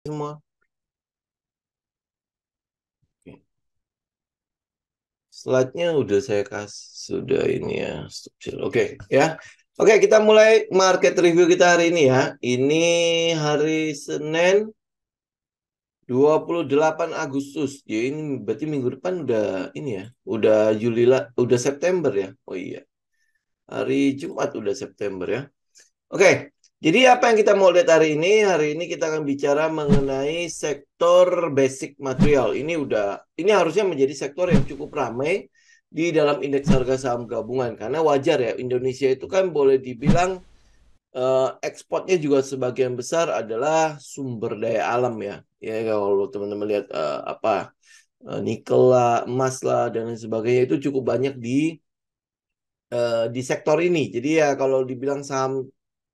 Semua. Oke. Slide-nya udah saya kasih, sudah ini ya. Stop share. Oke, ya. Oke, kita mulai market review kita hari ini ya. Ini hari Senin 28 Agustus. Ya ini berarti minggu depan udah ini ya. Udah udah September ya. Oh iya. Hari Jumat udah September ya. Oke, jadi apa yang kita mau lihat hari ini? Hari ini kita akan bicara mengenai sektor basic material. Ini harusnya menjadi sektor yang cukup ramai di dalam indeks harga saham gabungan karena wajar ya Indonesia itu kan boleh dibilang ekspornya juga sebagian besar adalah sumber daya alam ya. Ya kalau teman-teman lihat nikel lah, emas lah dan lain sebagainya itu cukup banyak di sektor ini. Jadi ya kalau dibilang saham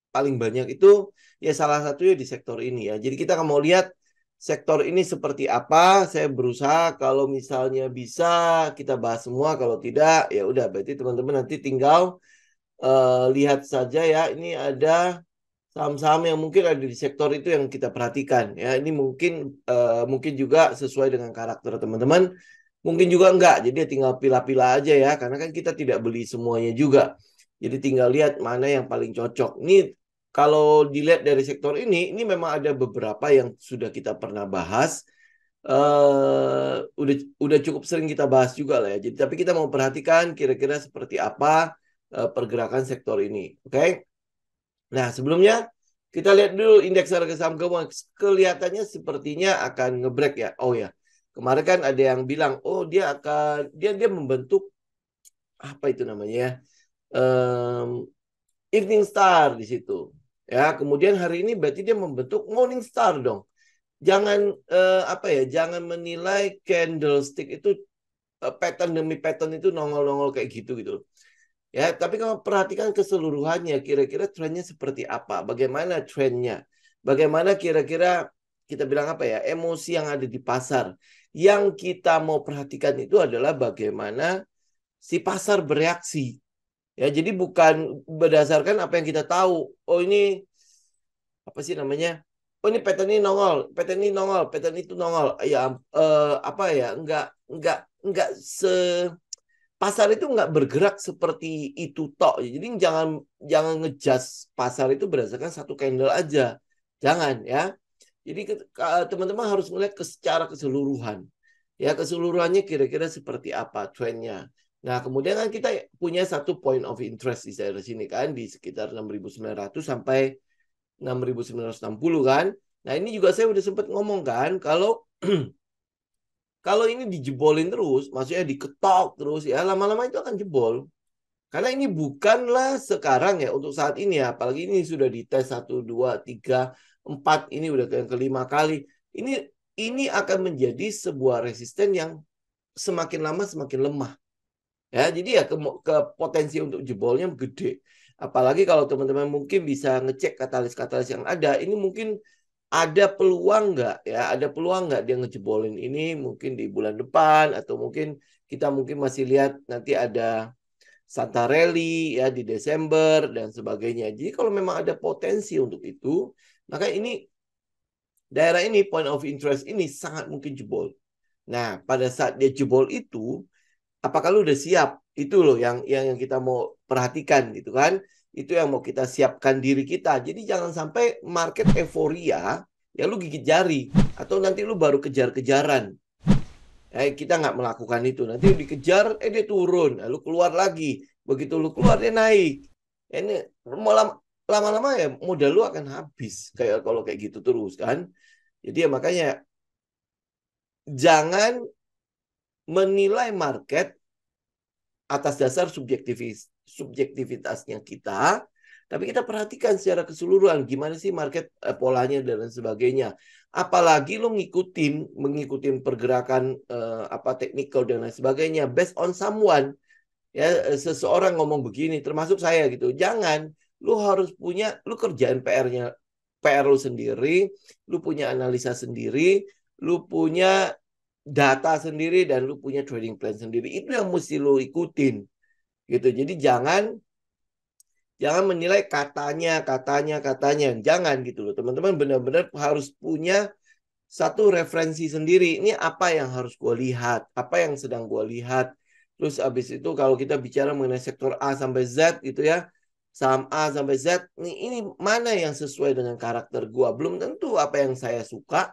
paling banyak itu ya salah satunya di sektor ini ya. Jadi kita mau lihat sektor ini seperti apa. Saya berusaha kalau misalnya bisa kita bahas semua, kalau tidak ya udah berarti teman-teman nanti tinggal lihat saja ya. Ini ada saham-saham yang mungkin ada di sektor itu yang kita perhatikan ya. Ini mungkin juga sesuai dengan karakter teman-teman. Mungkin juga enggak. Jadi ya tinggal pilah-pilah aja ya karena kan kita tidak beli semuanya juga. Jadi tinggal lihat mana yang paling cocok. Ini kalau dilihat dari sektor ini memang ada beberapa yang sudah kita pernah bahas. Udah cukup sering kita bahas juga lah ya. Jadi tapi kita mau perhatikan kira-kira seperti apa pergerakan sektor ini. Oke? Nah, sebelumnya kita lihat dulu indeks harga saham gabungan. Kelihatannya sepertinya akan ngebreak ya. Oh ya. Kemarin kan ada yang bilang, "Oh, dia membentuk apa itu namanya ya? Em, Evening Star di situ." Ya, kemudian hari ini berarti dia membentuk Morning Star dong. Jangan jangan menilai candlestick itu pattern demi pattern itu nongol-nongol kayak gitu gitu. Ya, tapi kalau perhatikan keseluruhannya, kira-kira trennya seperti apa? Bagaimana trennya? Bagaimana kira-kira kita bilang apa ya? Emosi yang ada di pasar. Yang kita mau perhatikan itu adalah bagaimana si pasar bereaksi. Ya, jadi bukan berdasarkan apa yang kita tahu. Oh, ini apa sih namanya? Oh, ini pattern ini nongol, pattern ini nongol, pattern itu nongol. Ya, apa ya? Enggak se pasar itu nggak bergerak seperti itu tok. Jadi jangan jangan ngejudge pasar itu berdasarkan satu candle aja. Jangan ya. Jadi teman-teman harus melihat secara keseluruhan. Ya, keseluruhannya kira-kira seperti apa trennya. Nah, kemudian kan kita punya satu point of interest di daerah sini kan di sekitar 6.900 sampai 6.960 kan. Nah, ini juga saya udah sempat ngomong kan kalau kalau ini dijebolin terus, maksudnya diketok terus ya lama-lama itu akan jebol. Karena ini bukanlah sekarang ya untuk saat ini ya, apalagi ini sudah dites 1, 2, 3, 4, ini udah yang kelima kali. Ini ini akan menjadi sebuah resisten yang semakin lama semakin lemah. Ya, jadi ya ke potensi untuk jebolnya gede. Apalagi kalau teman-teman mungkin bisa ngecek katalis-katalis yang ada, ini mungkin ada peluang nggak ya? Ada peluang nggak dia ngejebolin ini mungkin di bulan depan atau mungkin kita mungkin masih lihat nanti ada Santarelli ya di Desember dan sebagainya. Jadi kalau memang ada potensi untuk itu, maka ini daerah ini point of interest ini sangat mungkin jebol. Nah, pada saat dia jebol itu, apakah lu udah siap? Itu loh yang kita mau perhatikan gitu kan. Itu yang mau kita siapkan diri kita. Jadi jangan sampai market euforia ya lu gigit jari atau nanti lu baru kejar-kejaran. Kita nggak melakukan itu. Nanti dikejar, dia turun. Lalu keluar lagi. Begitu lu keluar, dia naik. Ini lama-lama ya modal lu akan habis. Kayak kalau kayak gitu terus kan. Jadi ya makanya jangan menilai market atas dasar subjektivitasnya kita, tapi kita perhatikan secara keseluruhan gimana sih market polanya dan lain sebagainya. Apalagi lo mengikutin pergerakan apa technical dan lain sebagainya based on someone ya seseorang ngomong begini termasuk saya gitu. Jangan lu harus punya lu kerjaan PR lu sendiri, lu punya analisa sendiri, lu punya data sendiri dan lu punya trading plan sendiri. Itu yang mesti lu ikutin gitu. Jadi jangan menilai katanya. Jangan gitu loh. Teman-teman benar-benar harus punya satu referensi sendiri. Ini apa yang harus gue lihat, apa yang sedang gue lihat. Terus abis itu kalau kita bicara mengenai sektor A sampai Z gitu ya, saham A sampai Z, ini mana yang sesuai dengan karakter gue. Belum tentu apa yang saya suka,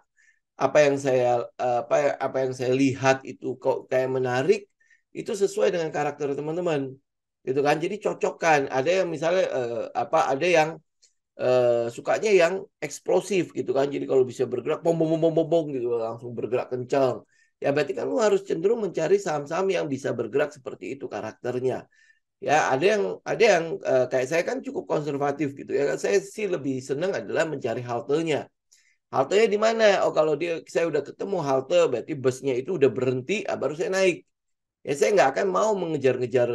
apa yang saya lihat itu kok kayak menarik, itu sesuai dengan karakter teman-teman. Gitu kan. Jadi cocokkan. Ada yang misalnya ada yang sukanya yang eksplosif gitu kan. Jadi kalau bisa bergerak bom bom bom bom bom gitu langsung bergerak kencang. Ya berarti kan lu harus cenderung mencari saham-saham yang bisa bergerak seperti itu karakternya. Ya, ada yang kayak saya kan cukup konservatif gitu ya. Saya sih lebih senang adalah mencari haltenya. Haltenya di mana? Oh, kalau saya udah ketemu halte berarti busnya itu udah berhenti, baru saya naik. Ya saya nggak akan mau mengejar-ngejar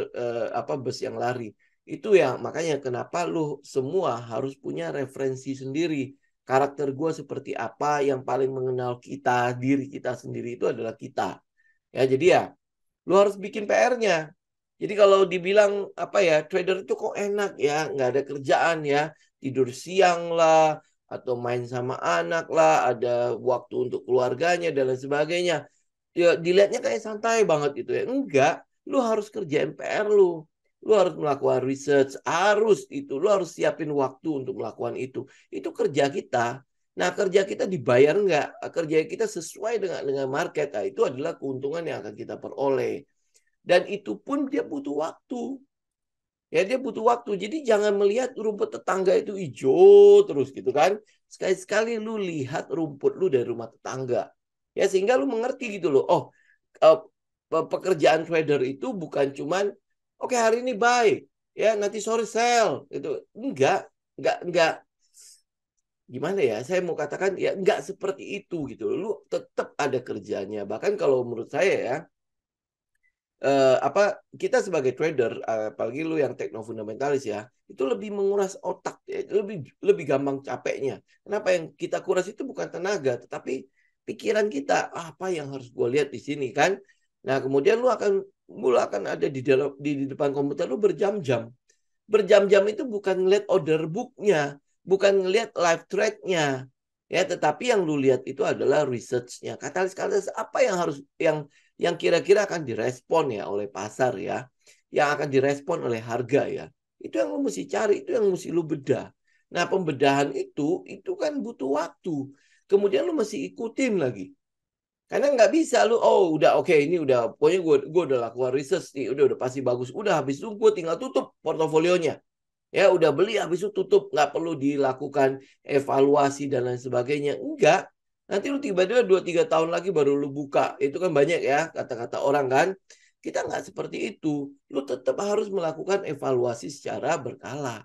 bus yang lari. Itu ya makanya kenapa lu semua harus punya referensi sendiri. Karakter gue seperti apa, yang paling mengenal kita, diri kita sendiri itu adalah kita. Ya jadi ya lu harus bikin PR-nya. Jadi kalau dibilang trader itu kok enak ya, nggak ada kerjaan ya, tidur siang lah, atau main sama anak lah, ada waktu untuk keluarganya dan lain sebagainya. Ya dilihatnya kayak santai banget gitu ya. Enggak, lu harus kerjain PR lu. Lu harus melakukan research, lu harus siapin waktu untuk melakukan itu. Itu kerja kita. Nah, kerja kita dibayar enggak? Kerja kita sesuai dengan market. Nah, itu adalah keuntungan yang akan kita peroleh. Dan itu pun dia butuh waktu. Ya, dia butuh waktu. Jadi jangan melihat rumput tetangga itu hijau terus gitu kan. Sekali-sekali lu lihat rumput lu dari rumah tetangga. Ya, sehingga lu mengerti gitu loh. Oh, eh, pekerjaan trader itu bukan cuman oke, hari ini baik. Ya, nanti sore sell gitu. Enggak gimana ya? Saya mau katakan ya enggak seperti itu gitu. Lu tetap ada kerjanya. Bahkan kalau menurut saya ya, kita sebagai trader, apalagi lu yang teknofundamentalis ya, itu lebih menguras otak, ya, lebih lebih gampang capeknya. Kenapa yang kita kuras itu bukan tenaga, tetapi pikiran kita. Apa yang harus gue lihat di sini kan? Nah, kemudian lu akan ada di depan komputer lu berjam-jam. Berjam-jam itu bukan ngeliat order booknya, bukan ngeliat live trade-nya, ya, tetapi yang lu lihat itu adalah research-nya. Katalis-katalis apa yang kira-kira akan direspon ya oleh pasar ya, yang akan direspon oleh harga ya. Itu yang lu mesti cari, itu yang mesti lu bedah. Nah, pembedahan itu kan butuh waktu. Kemudian lu mesti ikutin lagi. Karena nggak bisa lu, oh udah oke, ini udah pokoknya gue udah lakukan research nih, udah pasti bagus. Udah habis itu gue tinggal tutup portofolionya. Ya udah beli habis itu tutup, nggak perlu dilakukan evaluasi dan lain sebagainya. Enggak. Nanti lu tiba-tiba 2-3 tahun lagi baru lu buka. Itu kan banyak ya kata-kata orang kan. Kita nggak seperti itu. Lu tetap harus melakukan evaluasi secara berkala.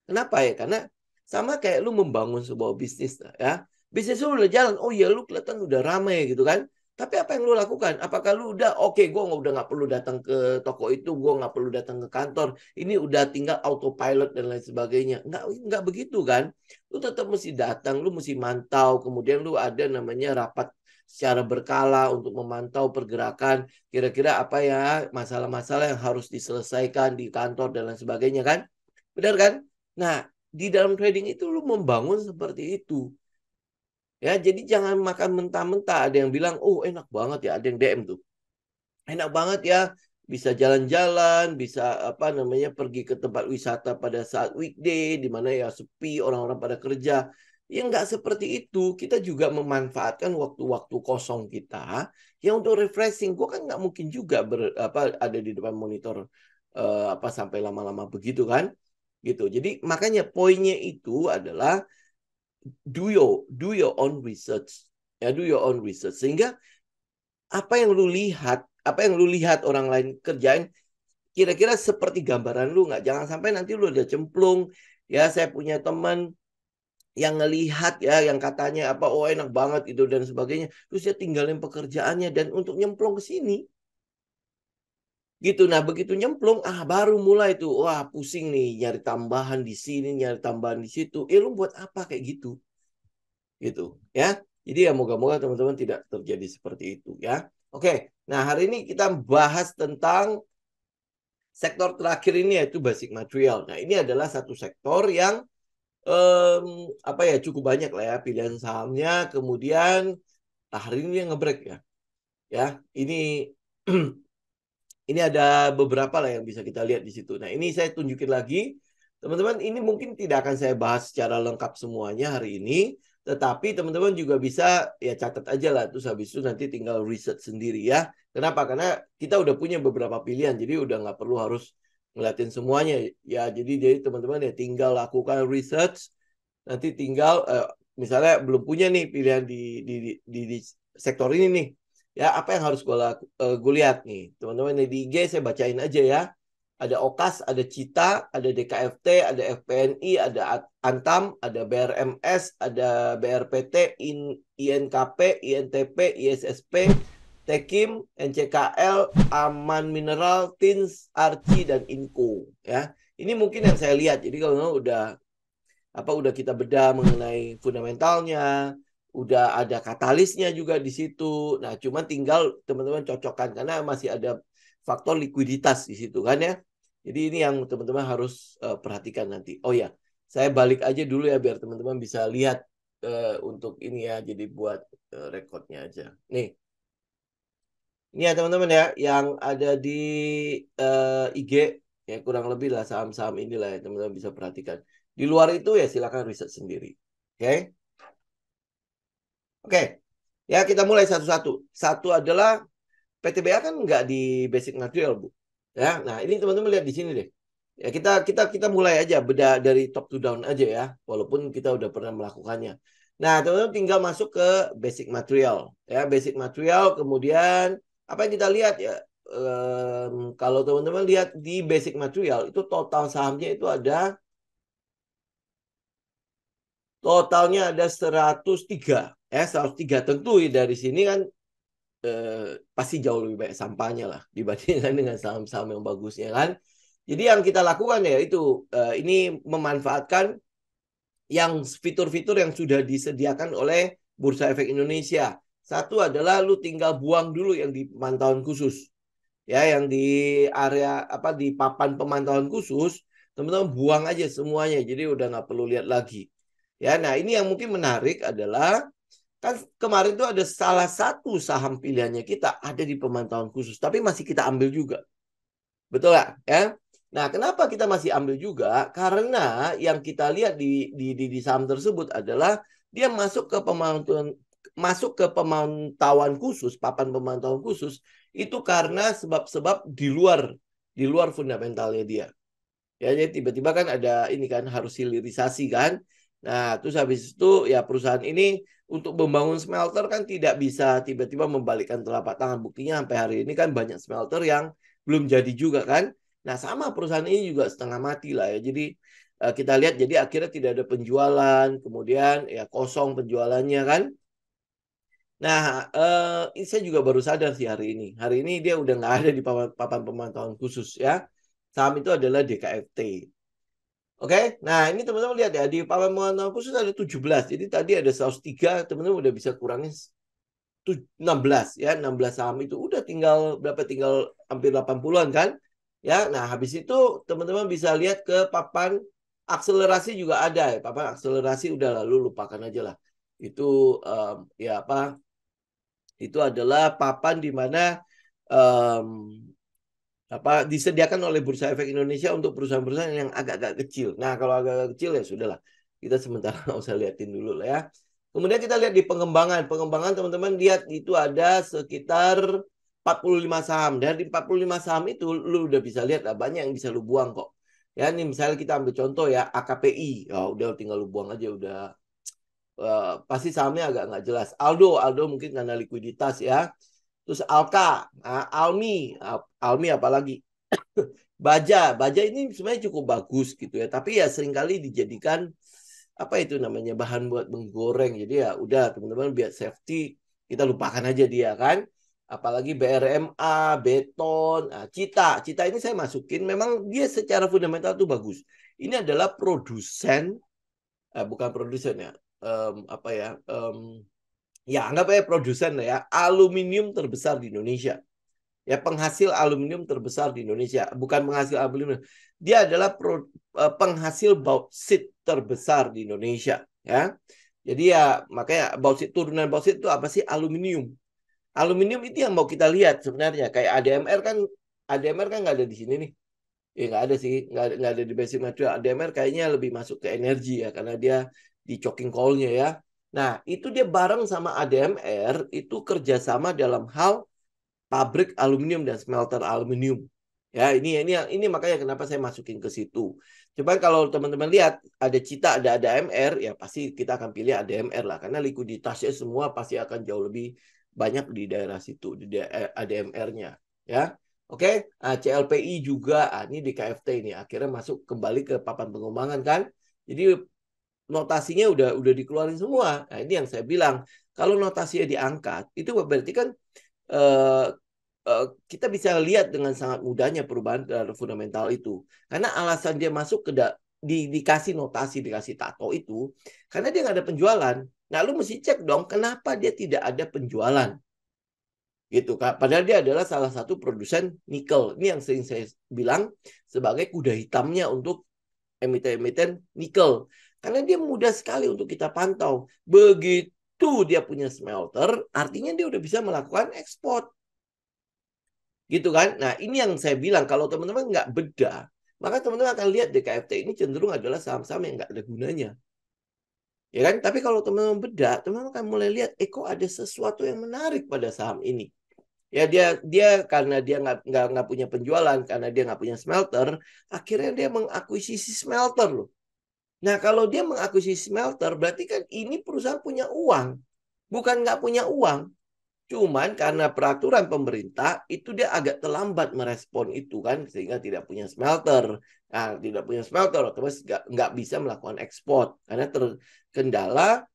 Kenapa ya? Karena sama kayak lu membangun sebuah bisnis ya. Bisnis lu udah jalan, oh iya lu kelihatan udah ramai gitu kan. Tapi apa yang lu lakukan? Apakah lu udah oke, gue udah nggak perlu datang ke toko itu, gue nggak perlu datang ke kantor. Ini udah tinggal autopilot dan lain sebagainya. Nggak begitu kan? Lu tetap mesti datang, lu mesti mantau. Kemudian lu ada namanya rapat secara berkala untuk memantau pergerakan. Kira-kira apa ya masalah-masalah yang harus diselesaikan di kantor dan lain sebagainya kan? Benar kan? Nah, di dalam trading itu lu membangun seperti itu. Ya, jadi jangan makan mentah-mentah. Ada yang bilang, oh enak banget ya. Ada yang DM tuh. Enak banget ya. Bisa jalan-jalan, bisa pergi ke tempat wisata pada saat weekday, di mana ya sepi, orang-orang pada kerja. Ya nggak seperti itu. Kita juga memanfaatkan waktu-waktu kosong kita ya untuk refreshing. Gue kan nggak mungkin juga ada di depan monitor sampai lama-lama begitu kan. Gitu. Jadi makanya poinnya itu adalah do your own research. Ya, do your own research. Sehingga apa yang lu lihat orang lain kerjain kira-kira seperti gambaran lu nggak? Jangan sampai nanti lu udah cemplung. Ya, saya punya teman yang ngelihat ya, yang katanya oh enak banget itu dan sebagainya. Terus dia tinggalin pekerjaannya dan untuk nyemplung ke sini. Gitu. Nah, begitu nyemplung, baru mulai tuh, wah pusing nih, nyari tambahan di sini, nyari tambahan di situ. Lu buat apa kayak gitu? Gitu, ya. Jadi ya moga-moga teman-teman tidak terjadi seperti itu, ya. Oke, nah hari ini kita bahas tentang sektor terakhir ini yaitu basic material. Nah, ini adalah satu sektor yang cukup banyak lah ya pilihan sahamnya. Kemudian Nah, hari ini dia nge-break ya. Ya, ini ini ada beberapa lah yang bisa kita lihat di situ. Nah, ini saya tunjukin lagi. Teman-teman, ini mungkin tidak akan saya bahas secara lengkap semuanya hari ini. Tetapi teman-teman juga bisa ya catat aja lah. Terus habis itu nanti tinggal riset sendiri ya. Kenapa? Karena kita udah punya beberapa pilihan. Jadi udah nggak perlu harus ngeliatin semuanya. Ya, jadi teman-teman ya tinggal lakukan research. Nanti tinggal misalnya belum punya nih pilihan di sektor ini nih. Ya, apa yang harus gue lihat nih. Teman-teman di IG saya bacain aja ya. Ada OKAS, ada CITA, ada DKFT, ada FPNI, ada Antam, ada BRMS, ada BRPT, INKP, INTP, ISSP, Tekim, NCKL, Aman Mineral, TINS, Arci, dan Inco. Ya, ini mungkin yang saya lihat. Jadi kalau udah kita bedah mengenai fundamentalnya, udah ada katalisnya juga di situ. Nah, cuma tinggal teman-teman cocokkan karena masih ada faktor likuiditas di situ kan ya. Jadi ini yang teman-teman harus perhatikan nanti. Oh ya, saya balik aja dulu ya biar teman-teman bisa lihat untuk ini ya. Jadi buat rekodnya aja. Nih, ini ya teman-teman ya yang ada di IG ya kurang lebih lah saham-saham inilah ya teman-teman bisa perhatikan. Di luar itu ya silakan riset sendiri. Oke? Oke. Ya kita mulai satu-satu. Satu adalah PTBA kan nggak di basic material, Bu. Ya, nah ini teman-teman lihat di sini deh. Ya kita mulai aja beda dari top to down aja ya, walaupun kita udah pernah melakukannya. Nah, teman-teman tinggal masuk ke basic material. Ya, basic material kemudian apa yang kita lihat ya? Kalau teman-teman lihat di basic material itu total sahamnya itu ada totalnya ada 103. 103 tentu dari sini kan pasti jauh lebih banyak sampahnya lah dibandingkan dengan saham-saham yang bagusnya kan. Jadi yang kita lakukan ya itu ini memanfaatkan yang fitur-fitur yang sudah disediakan oleh Bursa Efek Indonesia. Satu adalah lu tinggal buang dulu yang di pemantauan khusus. Ya, yang di area apa di papan pemantauan khusus, teman-teman buang aja semuanya. Jadi udah nggak perlu lihat lagi. Ya, nah ini yang mungkin menarik adalah kan kemarin tuh ada salah satu saham pilihannya kita ada di pemantauan khusus, tapi masih kita ambil juga. Betul nggak? Ya. Nah, kenapa kita masih ambil juga? Karena yang kita lihat di saham tersebut adalah dia masuk ke pemantauan khusus, papan pemantauan khusus itu karena sebab-sebab di luar fundamentalnya dia. Ya, jadi tiba-tiba kan ada ini kan harus hilirisasi kan. Nah, terus habis itu ya perusahaan ini untuk membangun smelter kan tidak bisa tiba-tiba membalikkan telapak tangan. Buktinya sampai hari ini kan banyak smelter yang belum jadi juga kan. Nah, sama perusahaan ini juga setengah mati lah ya. Jadi kita lihat jadi akhirnya tidak ada penjualan, kemudian ya kosong penjualannya kan. Nah, ini saya juga baru sadar sih hari ini. Hari ini dia udah nggak ada di papan pemantauan khusus ya. Saham itu adalah DKFT. Oke, nah ini teman-teman lihat ya, di papan pemantauan khusus ada 17. Jadi tadi ada 103, teman-teman udah bisa kurangin 16 ya, 16 saham itu udah tinggal berapa, tinggal hampir 80-an kan. Ya, nah habis itu teman-teman bisa lihat ke papan akselerasi juga ada ya. Papan akselerasi udah lalu lupakan aja lah. Itu ya apa? Itu adalah papan di mana um, disediakan oleh Bursa Efek Indonesia untuk perusahaan-perusahaan yang agak-agak kecil. Nah, kalau agak-agak kecil ya sudahlah. Kita sementara nggak usah liatin dulu lah ya. Kemudian kita lihat di pengembangan. Pengembangan teman-teman lihat itu ada sekitar 45 saham. Dan di 45 saham itu lu udah bisa lihat lah banyak yang bisa lu buang kok. Ya, ini misalnya kita ambil contoh ya AKPI. Ya udah tinggal lu buang aja udah. Pasti sahamnya agak nggak jelas. Aldo mungkin karena likuiditas ya. Terus Alka, Almi apalagi. Baja ini sebenarnya cukup bagus gitu ya, tapi ya seringkali dijadikan apa itu namanya bahan buat menggoreng. Jadi ya udah teman-teman biar safety kita lupakan aja dia kan. Apalagi BRMA, Beton, Cita ini saya masukin. Memang dia secara fundamental tuh bagus. Ini adalah produsen, bukan produsen ya, apa ya, ya anggap aja produsen ya, aluminium terbesar di Indonesia. Ya, penghasil aluminium terbesar di Indonesia. Bukan penghasil aluminium. Dia adalah penghasil bauksit terbesar di Indonesia. Ya. Jadi ya makanya bauksit, turunan bauksit itu apa sih? Aluminium. Aluminium itu yang mau kita lihat sebenarnya. Kayak ADMR kan nggak ada di sini nih. Ya nggak ada sih, nggak ada di basic material. ADMR kayaknya lebih masuk ke energi ya, karena dia di choking coal-nya ya. Nah, itu dia bareng sama ADMR, itu kerjasama dalam hal pabrik aluminium dan smelter aluminium. Ya, ini makanya kenapa saya masukin ke situ. Coba kalau teman-teman lihat ada Cita, ada ADMR, ya pasti kita akan pilih ADMR lah, karena likuiditasnya semua pasti akan jauh lebih banyak di daerah situ, di ADMR-nya. Ya, oke. CLPI juga, ini di KFT ini akhirnya masuk kembali ke papan pengembangan kan. Jadi notasinya udah dikeluarin semua. Nah, ini yang saya bilang, kalau notasinya diangkat, itu berarti kan eh, kita bisa lihat dengan sangat mudahnya perubahan terhadap fundamental itu. Karena alasan dia masuk ke dikasih notasi, dikasih tato itu, karena dia nggak ada penjualan. Nah, lu mesti cek dong, kenapa dia tidak ada penjualan. Gitu kan. Padahal dia adalah salah satu produsen nikel. Ini yang sering saya bilang sebagai kuda hitamnya untuk emiten-emiten nikel. Karena dia mudah sekali untuk kita pantau. Begitu dia punya smelter, artinya dia udah bisa melakukan ekspor. Gitu kan. Nah, ini yang saya bilang, kalau teman-teman nggak beda, maka teman-teman akan lihat DKFT ini cenderung adalah saham-saham yang nggak ada gunanya. Ya kan? Tapi kalau teman-teman beda, teman-teman akan mulai lihat, kok ada sesuatu yang menarik pada saham ini. Ya dia karena dia nggak punya penjualan, karena dia nggak punya smelter, akhirnya dia mengakuisisi smelter loh. Nah, kalau dia mengakuisisi smelter, berarti kan ini perusahaan punya uang. Bukan nggak punya uang. Cuman karena peraturan pemerintah, itu dia agak terlambat merespon itu kan, sehingga tidak punya smelter. Nah, tidak punya smelter, otomatis nggak bisa melakukan ekspor. Karena terkendala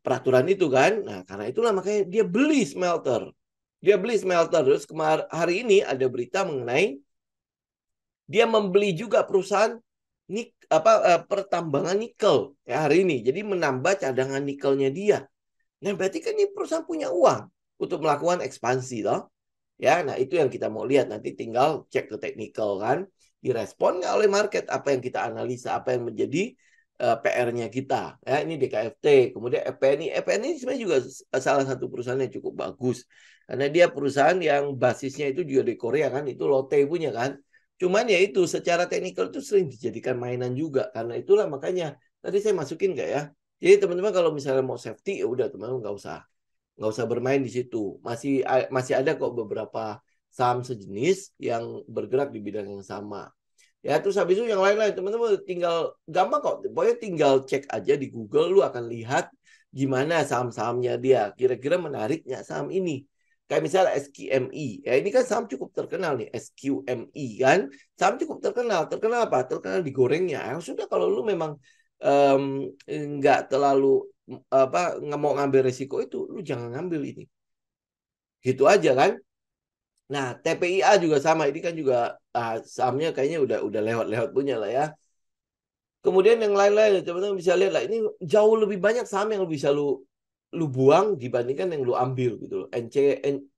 peraturan itu kan. Nah, karena itulah makanya dia beli smelter. Dia beli smelter. Terus hari ini ada berita mengenai dia membeli juga perusahaan pertambangan nikel ya hari ini. Jadi menambah cadangan nikelnya dia. Nah, berarti kan ini perusahaan punya uang untuk melakukan ekspansi toh. Ya, nah itu yang kita mau lihat, nanti tinggal cek ke teknikal kan. Direspon nggak oleh market apa yang kita analisa, apa yang menjadi PR-nya kita. Ya, ini DKFT, kemudian EPNI. EPNI sebenarnya juga salah satu perusahaan yang cukup bagus. Karena dia perusahaan yang basisnya itu juga di Korea kan, itu Lotte punya kan. Cuman ya itu secara teknikal itu sering dijadikan mainan juga. Karena itulah makanya tadi saya masukin nggak ya. Jadi teman-teman kalau misalnya mau safety ya udah teman-teman nggak usah bermain di situ. Masih ada kok beberapa saham sejenis yang bergerak di bidang yang sama. Ya terus habis itu yang lain-lain teman-teman tinggal gampang kok. Pokoknya tinggal cek aja di Google, lu akan lihat gimana saham-sahamnya dia. Kira-kira menariknya saham ini. Kayak misalnya SQMI. Ya ini kan saham cukup terkenal nih, SQMI kan. Saham cukup terkenal. Terkenal apa? Terkenal digorengnya. Ya, sudah kalau lu memang nggak terlalu nggak mau ngambil resiko itu, lu jangan ngambil ini. Gitu aja kan. Nah, TPIA juga sama. Ini kan juga sahamnya kayaknya udah lewat-lewat punya lah ya. Kemudian yang lain-lain, teman-teman bisa lihat lah. Ini jauh lebih banyak saham yang bisa lu buang dibandingkan yang lu ambil gitu loh.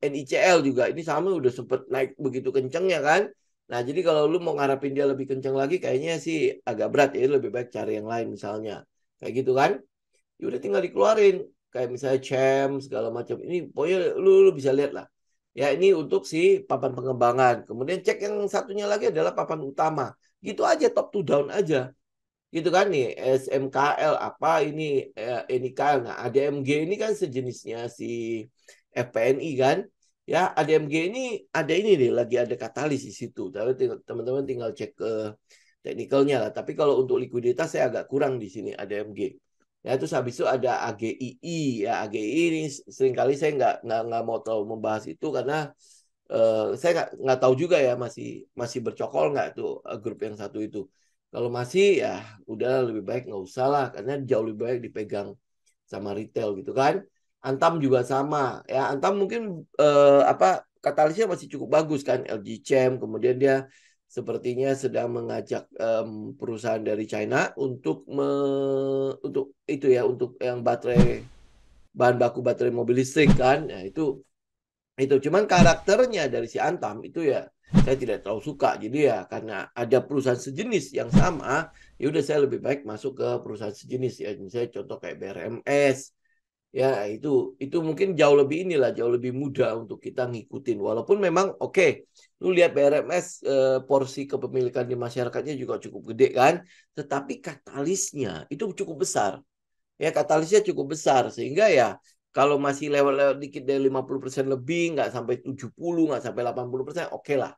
NICL juga. Ini sahamnya udah sempet naik begitu kencengnya kan. Nah, jadi kalau lu mau ngarapin dia lebih kenceng lagi, kayaknya sih agak berat ya. Lebih baik cari yang lain misalnya. Kayak gitu kan. Ya udah tinggal dikeluarin. Kayak misalnya CHAM, segala macam. Ini pokoknya lu bisa lihat lah. Ya ini untuk si papan pengembangan. Kemudian cek yang satunya lagi adalah papan utama. Gitu aja, top to down aja. Gitu kan nih, SMKL apa ini, NIKL. Nah, ADMG ini kan sejenisnya si FPNI kan. Ya, ADMG ini ada ini nih, lagi ada katalis di situ. Tapi teman-teman tinggal cek ke teknikalnya lah. Tapi kalau untuk likuiditas saya agak kurang di sini ADMG. Ya, terus habis itu ada AGII. Ya, AGII ini seringkali saya nggak mau terlalu membahas itu karena saya nggak tahu juga ya masih bercokol nggak tuh grup yang satu itu. Kalau masih ya udah lebih baik nggak usah lah karena jauh lebih baik dipegang sama retail gitu kan. Antam juga sama ya. Antam mungkin katalisnya masih cukup bagus kan, LG Chem, kemudian dia sepertinya sedang mengajak perusahaan dari China untuk itu ya, untuk yang bahan baku baterai mobil listrik kan. Nah, itu cuman karakternya dari si Antam itu ya saya tidak terlalu suka. Jadi ya karena ada perusahaan sejenis yang sama, ya udah saya lebih baik masuk ke perusahaan sejenis ya. Misalnya contoh kayak BRMS. Ya, itu mungkin jauh lebih mudah untuk kita ngikutin. Walaupun memang oke, lu lihat BRMS porsi kepemilikan di masyarakatnya juga cukup gede kan, tetapi katalisnya itu cukup besar. Ya, katalisnya cukup besar sehingga ya kalau masih lewat-lewat dikit dari 50% lebih, nggak sampai 70, nggak sampai 80%, oke lah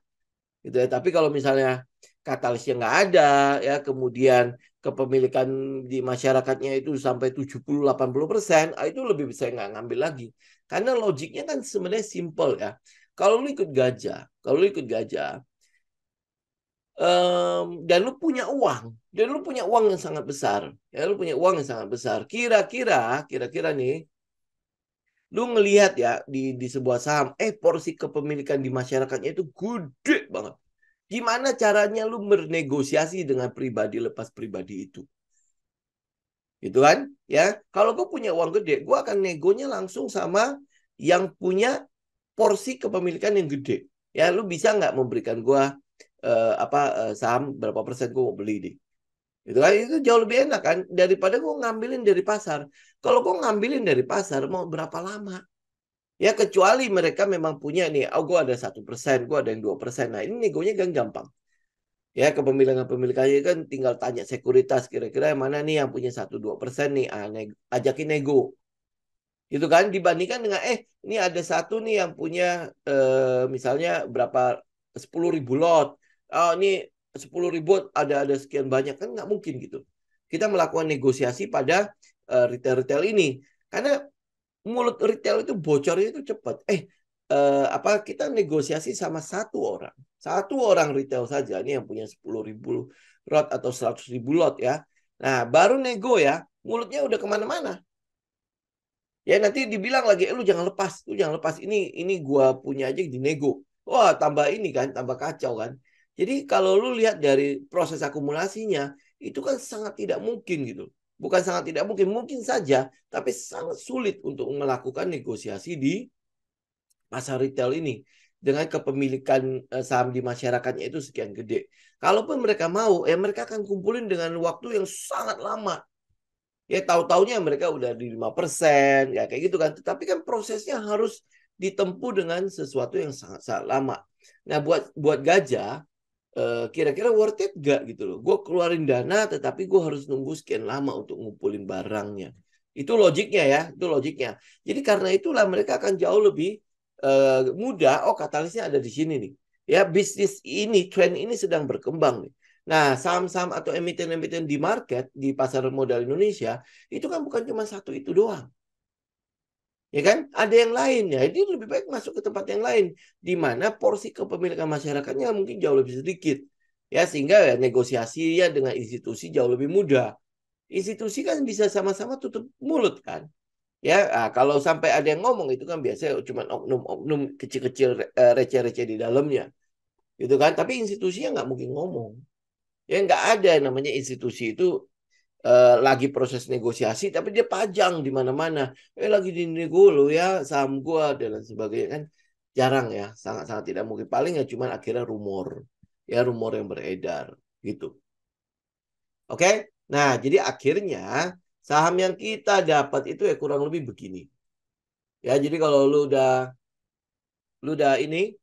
gitu ya. Tapi kalau misalnya katalisnya nggak ada, ya kemudian kepemilikan di masyarakatnya itu sampai 70-80%, itu lebih bisa nggak ngambil lagi. Karena logiknya kan sebenarnya simple ya. Kalau lu ikut gajah, dan lu punya uang yang sangat besar, ya lu punya uang yang sangat besar. Kira-kira nih, lu ngelihat ya di sebuah saham, porsi kepemilikan di masyarakatnya itu gede banget. Gimana caranya lu bernegosiasi dengan pribadi lepas pribadi itu? Gitu kan? Ya, kalau gue punya uang gede, gue akan negonya langsung sama yang punya porsi kepemilikan yang gede. Ya, lu bisa nggak memberikan gue saham berapa persen gue mau beli deh. Gitu kan? Itu jauh lebih enak kan daripada gue ngambilin dari pasar. Kalau gue ngambilin dari pasar mau berapa lama? Ya kecuali mereka memang punya nih, oh gue ada 1%, gue ada yang 2%. Nah ini negonya gampang. Ya kepemilikan-pemilikannya kan tinggal tanya sekuritas kira-kira yang mana nih yang punya 1-2% nih, ajakin nego. Gitu kan dibandingkan dengan ini ada satu nih yang punya misalnya berapa 10.000 lot. Oh ini 10.000 ada sekian banyak kan nggak mungkin gitu. Kita melakukan negosiasi pada retail-retail ini karena mulut retail itu bocornya itu cepat. Kita negosiasi sama satu orang retail saja ini yang punya 10.000 lot atau 100.000 lot ya. Nah baru nego ya, mulutnya udah kemana-mana. Ya nanti dibilang lagi, lu jangan lepas ini gua punya aja di nego. Wah tambah ini kan, tambah kacau kan. Jadi kalau lu lihat dari proses akumulasinya, itu kan sangat tidak mungkin gitu. Bukan sangat tidak mungkin, mungkin saja, tapi sangat sulit untuk melakukan negosiasi di pasar retail ini dengan kepemilikan saham di masyarakatnya itu sekian gede. Kalaupun mereka mau, ya mereka akan kumpulin dengan waktu yang sangat lama. Ya tahu-taunya mereka udah di 5%, ya kayak gitu kan. Tetapi kan prosesnya harus ditempuh dengan sesuatu yang sangat-sangat lama. Nah, buat gajah, kira-kira worth it gak gitu loh. Gue keluarin dana, tetapi gue harus nunggu sekian lama untuk ngumpulin barangnya. Itu logiknya ya, itu logiknya. Jadi karena itulah mereka akan jauh lebih mudah. Oh, katalisnya ada di sini nih. Ya, bisnis ini, tren ini sedang berkembang nih. Nah, saham-saham atau emiten-emiten di market, di pasar modal Indonesia, itu kan bukan cuma satu itu doang. Ya kan? Ada yang lain ya. Jadi lebih baik masuk ke tempat yang lain di mana porsi kepemilikan masyarakatnya mungkin jauh lebih sedikit. Ya sehingga ya negosiasi ya dengan institusi jauh lebih mudah. Institusi kan bisa sama-sama tutup mulut kan. Ya, kalau sampai ada yang ngomong itu kan biasanya cuma oknum-oknum kecil-kecil receh-receh di dalamnya. Gitu kan? Tapi institusinya nggak mungkin ngomong. Ya nggak ada yang namanya institusi itu lagi proses negosiasi tapi dia pajang di mana-mana lagi di nego lo ya saham gua dan lain sebagainya kan jarang ya sangat-sangat tidak mungkin paling ya cuman akhirnya rumor yang beredar gitu. Oke, nah jadi akhirnya saham yang kita dapat itu ya kurang lebih begini ya. Jadi kalau lu udah ini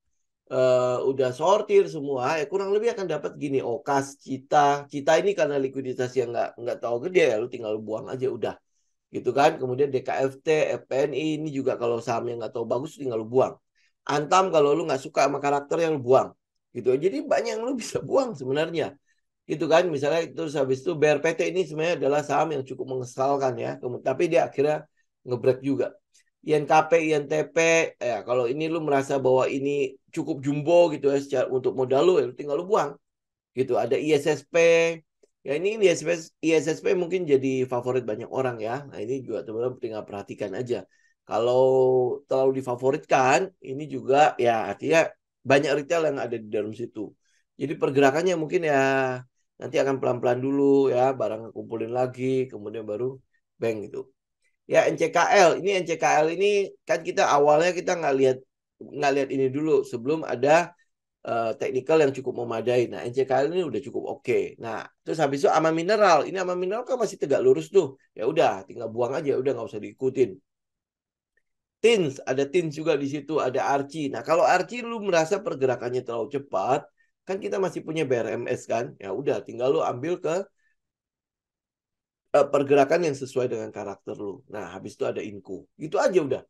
udah sortir semua ya kurang lebih akan dapat gini. Kas Cita ini karena likuiditas yang nggak tahu gede ya lu tinggal buang aja udah gitu kan. Kemudian DKFT, FPNI ini juga kalau sahamnya nggak tahu bagus tinggal lu buang. Antam kalau lu nggak suka sama karakter yang lu buang gitu. Jadi banyak yang lu bisa buang sebenarnya gitu kan. Misalnya terus habis itu BRPT ini sebenarnya adalah saham yang cukup mengesalkan ya. Tapi dia akhirnya ngebreak juga. INKP, INTP, ya kalau ini lu merasa bahwa ini cukup jumbo gitu ya secara untuk modal lu, ya lu tinggal lu buang gitu. Ada ISSP, ya ini ISSP mungkin jadi favorit banyak orang ya. Nah ini juga teman-teman tinggal perhatikan aja. Kalau terlalu difavoritkan, ini juga ya artinya banyak retail yang ada di dalam situ. Jadi pergerakannya mungkin ya nanti akan pelan-pelan dulu ya, barang kumpulin lagi, kemudian baru bank gitu. Ya NCKL ini kan kita awalnya kita nggak lihat ini dulu sebelum ada teknikal yang cukup memadai. Nah, NCKL ini udah cukup oke. Nah, terus habis itu aman mineral. Ini aman mineral kan masih tegak lurus tuh. Ya udah, tinggal buang aja, udah nggak usah diikutin. Tins, ada Tins juga di situ, ada Archie. Nah, kalau Archie lu merasa pergerakannya terlalu cepat, kan kita masih punya BRMS kan? Ya udah, tinggal lu ambil ke pergerakan yang sesuai dengan karakter lu. Nah, habis itu ada Inku. Gitu aja udah.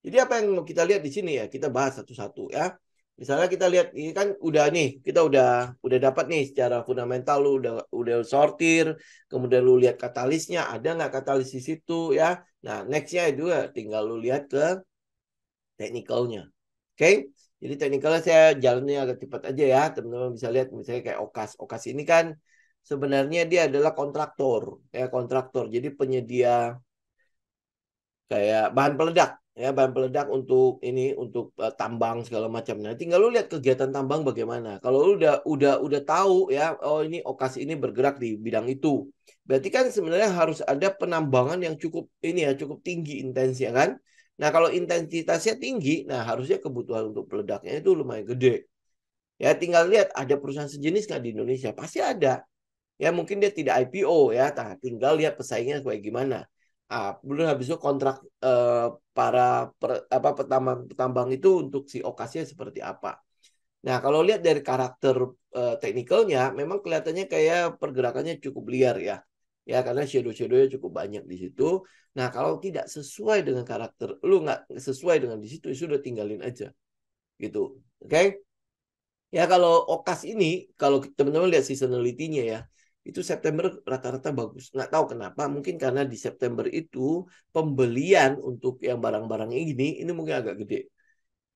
Jadi apa yang mau kita lihat di sini ya? Kita bahas satu-satu ya. Misalnya kita lihat ini kan udah nih, kita udah dapat nih secara fundamental lu udah sortir, kemudian lu lihat katalisnya, ada nggak katalis di situ ya. Nah, nextnya itu ya, tinggal lu lihat ke teknikalnya. Oke? Jadi teknikalnya saya jalannya agak cepat aja ya. Teman-teman bisa lihat misalnya kayak Okas. Okas ini kan sebenarnya dia adalah kontraktor, ya kontraktor. Jadi penyedia kayak bahan peledak ya, bahan peledak untuk ini untuk tambang segala macam. Nah, tinggal lu lihat kegiatan tambang bagaimana. Kalau lu udah tahu ya, oh ini Okas ini bergerak di bidang itu. Berarti kan sebenarnya harus ada penambangan yang cukup ini ya, cukup tinggi intensnya kan. Nah, kalau intensitasnya tinggi, nah harusnya kebutuhan untuk peledaknya itu lumayan gede. Ya, tinggal lihat ada perusahaan sejenis nggak di Indonesia? Pasti ada. Ya mungkin dia tidak IPO ya, tinggal lihat pesaingnya kayak gimana. Belum habis itu kontrak para petambang itu untuk si Okasnya seperti apa. Nah kalau lihat dari karakter teknikalnya, memang kelihatannya kayak pergerakannya cukup liar ya. Ya karena shadow-shadownya cukup banyak di situ. Nah kalau tidak sesuai dengan karakter, lu nggak sesuai dengan di situ, sudah tinggalin aja gitu. Oke? Ya kalau Okas ini, kalau teman-teman lihat seasonality-nya ya, itu September rata-rata bagus. Nggak tahu kenapa, mungkin karena di September itu pembelian untuk yang barang-barang ini mungkin agak gede.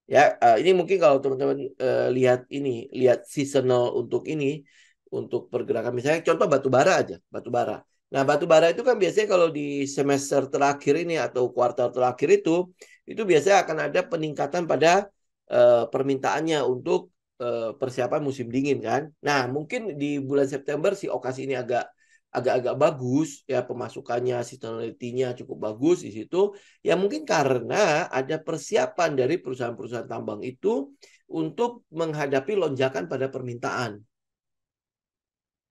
Ya, ini mungkin kalau teman-teman lihat ini, lihat seasonal untuk ini, untuk pergerakan misalnya contoh batu bara aja, batu bara. Nah, batu bara itu kan biasanya kalau di semester terakhir ini atau kuartal terakhir itu biasanya akan ada peningkatan pada permintaannya untuk persiapan musim dingin kan. Nah, mungkin di bulan September si Okas ini agak-agak bagus ya pemasukannya, seasonality-nya cukup bagus di situ. Ya mungkin karena ada persiapan dari perusahaan-perusahaan tambang itu untuk menghadapi lonjakan pada permintaan.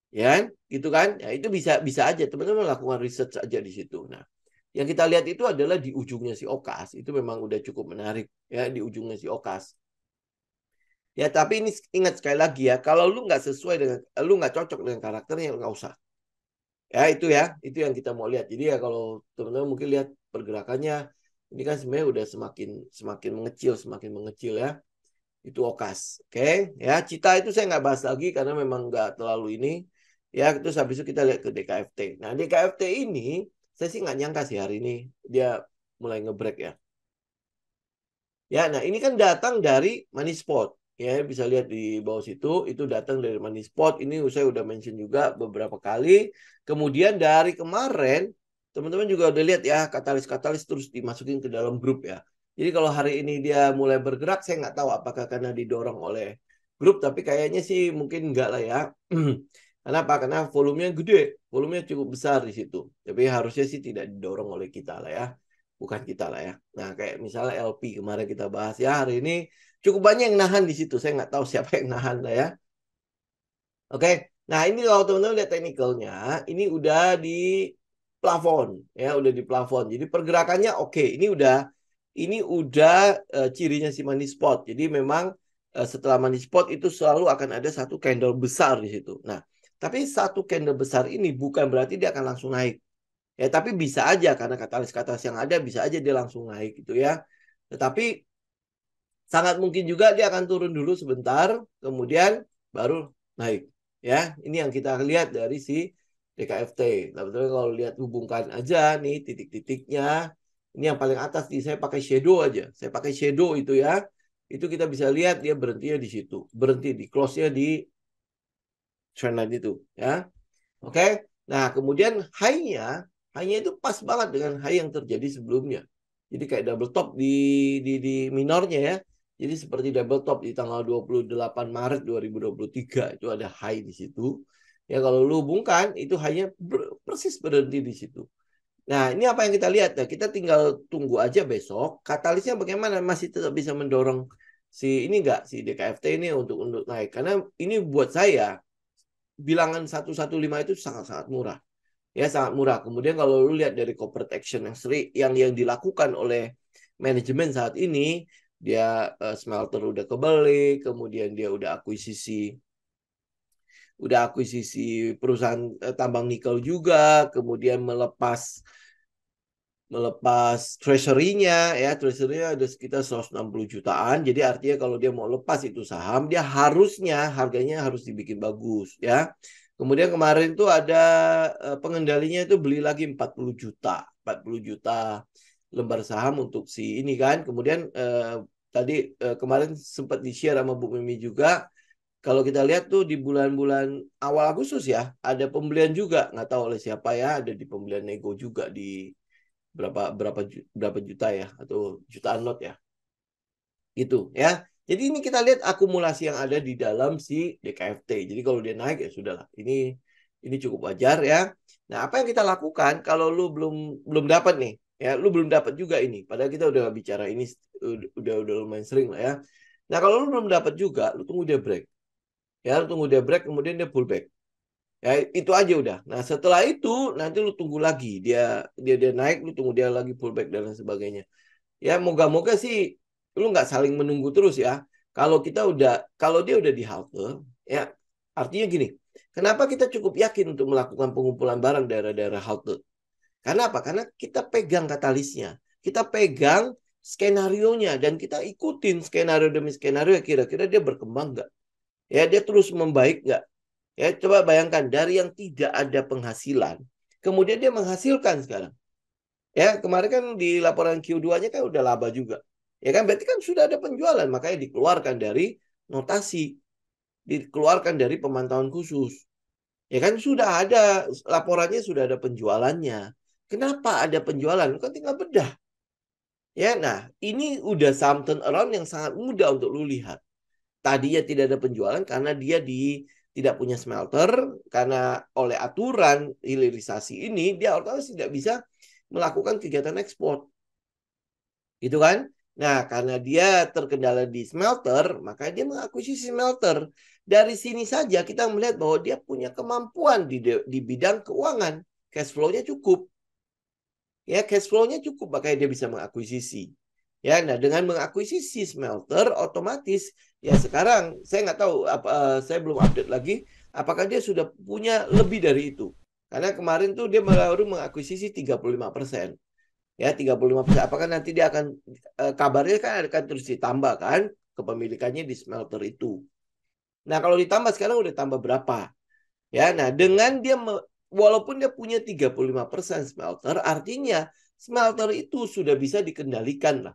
Ya kan? Gitu kan? Ya itu bisa bisa aja teman-teman lakukan research aja di situ. Nah, yang kita lihat itu adalah di ujungnya si Okas. Itu memang udah cukup menarik ya di ujungnya si Okas. Ya, tapi ini ingat sekali lagi ya, kalau lu nggak sesuai dengan, lu nggak cocok dengan karakternya, nggak usah. Ya, itu yang kita mau lihat. Jadi ya kalau teman-teman mungkin lihat pergerakannya, ini kan sebenarnya udah semakin semakin mengecil ya. Itu Okas, oke? Ya, Cita itu saya nggak bahas lagi karena memang nggak terlalu ini. Ya, terus habis itu kita lihat ke DKFT. Nah, DKFT ini saya sih nggak nyangka sih hari ini dia mulai ngebreak ya. Ya, nah ini kan datang dari Money Spot. Ya, bisa lihat di bawah situ, itu datang dari Money Spot. Ini saya udah mention juga beberapa kali. Kemudian dari kemarin, teman-teman juga udah lihat ya, katalis-katalis terus dimasukin ke dalam grup ya. Jadi kalau hari ini dia mulai bergerak, saya nggak tahu apakah karena didorong oleh grup, tapi kayaknya sih mungkin enggak lah ya. Kenapa? Karena volumenya gede, volumenya cukup besar di situ. Tapi harusnya sih tidak didorong oleh kita lah ya, bukan kita lah ya. Nah, kayak misalnya LP kemarin kita bahas ya, hari ini cukup banyak yang nahan di situ. Saya nggak tahu siapa yang nahan lah ya. Oke, nah ini kalau teman-teman lihat teknikalnya, ini udah di plafon ya, udah di plafon. Jadi pergerakannya oke. Ini udah cirinya si money spot. Jadi memang setelah money spot itu selalu akan ada satu candle besar di situ. Nah, tapi satu candle besar ini bukan berarti dia akan langsung naik. Ya, tapi bisa aja karena katalis-katalis yang ada bisa aja dia langsung naik gitu ya. Tetapi sangat mungkin juga dia akan turun dulu sebentar, kemudian baru naik. Ya, ini yang kita lihat dari si DKFT. Tapi kalau lihat hubungkan aja nih titik-titiknya, ini yang paling atas nih saya pakai shadow aja. Saya pakai shadow itu ya. Itu kita bisa lihat dia berhentinya di situ. Berhenti di close-nya di trendline itu ya. Oke. Nah, kemudian high-nya itu pas banget dengan high yang terjadi sebelumnya. Jadi kayak double top di minornya ya. Jadi seperti double top di tanggal 28 Maret 2023 itu ada high di situ. Ya kalau lu hubungkan itu high-nya persis berhenti di situ. Nah, ini apa yang kita lihat ya? Kita tinggal tunggu aja besok. Katalisnya bagaimana? Masih tetap bisa mendorong si ini enggak, si DKFT ini untuk naik. Karena ini buat saya bilangan 115 itu sangat-sangat murah. Ya, sangat murah. Kemudian kalau lu lihat dari corporate action yang dilakukan oleh manajemen saat ini, dia smelter udah kebeli, kemudian dia udah akuisisi perusahaan tambang nikel juga, kemudian melepas treasury-nya, ya treasury-nya ada sekitar 160 jutaan. Jadi artinya kalau dia mau lepas itu saham, dia harusnya harganya harus dibikin bagus, ya. Kemudian kemarin tuh ada pengendalinya itu beli lagi 40 juta lembar saham untuk si ini kan. Kemudian tadi kemarin sempat di-share sama Bu Mimi juga. Kalau kita lihat tuh di bulan-bulan awal Agustus ya, ada pembelian juga, nggak tahu oleh siapa ya, ada di pembelian nego juga di berapa juta ya, atau jutaan lot ya, gitu ya. Jadi ini kita lihat akumulasi yang ada di dalam si DKFT. Jadi kalau dia naik ya sudahlah, ini cukup wajar ya. Nah, apa yang kita lakukan kalau lu belum dapat nih, ya lu belum dapat juga ini. Padahal kita udah bicara ini udah lumayan sering lah ya. Nah, kalau lu belum dapat juga, lu tunggu dia break. Ya, lu tunggu dia break, kemudian dia pullback. Ya, itu aja udah. Nah, setelah itu nanti lu tunggu lagi. Dia naik, lu tunggu dia lagi pullback dan lain sebagainya. Ya, moga-moga sih lu nggak saling menunggu terus ya. Kalau dia udah di halte, ya artinya gini. Kenapa kita cukup yakin untuk melakukan pengumpulan barang daerah-daerah halte? Karena apa? Karena kita pegang katalisnya. Kita pegang skenarionya dan kita ikutin skenario demi skenario, kira-kira dia berkembang nggak? Ya, dia terus membaik nggak? Ya, coba bayangkan dari yang tidak ada penghasilan, kemudian dia menghasilkan sekarang. Ya, kemarin kan di laporan Q2-nya kan udah laba juga. Ya kan, berarti kan sudah ada penjualan, makanya dikeluarkan dari notasi, dikeluarkan dari pemantauan khusus. Ya kan, sudah ada laporannya, sudah ada penjualannya. Kenapa ada penjualan? Kan tinggal bedah. Ya, nah ini udah some turnaround yang sangat mudah untuk lu lihat. Tadinya tidak ada penjualan karena dia tidak punya smelter, karena oleh aturan hilirisasi ini dia otomatis tidak bisa melakukan kegiatan ekspor. Gitu kan? Nah, karena dia terkendala di smelter, maka dia mengakuisisi smelter. Dari sini saja kita melihat bahwa dia punya kemampuan di bidang keuangan. Cash flow-nya cukup. Ya, cash flow-nya cukup, makanya dia bisa mengakuisisi. Ya, nah dengan mengakuisisi smelter, otomatis ya sekarang saya nggak tahu saya belum update lagi apakah dia sudah punya lebih dari itu. Karena kemarin tuh dia baru mengakuisisi 35%. Ya, 35%. Apakah nanti dia akan kabarnya kan akan terus ditambah kan kepemilikannya di smelter itu. Nah, kalau ditambah sekarang udah tambah berapa? Ya, nah dengan dia walaupun dia punya 35% smelter, artinya smelter itu sudah bisa dikendalikan lah.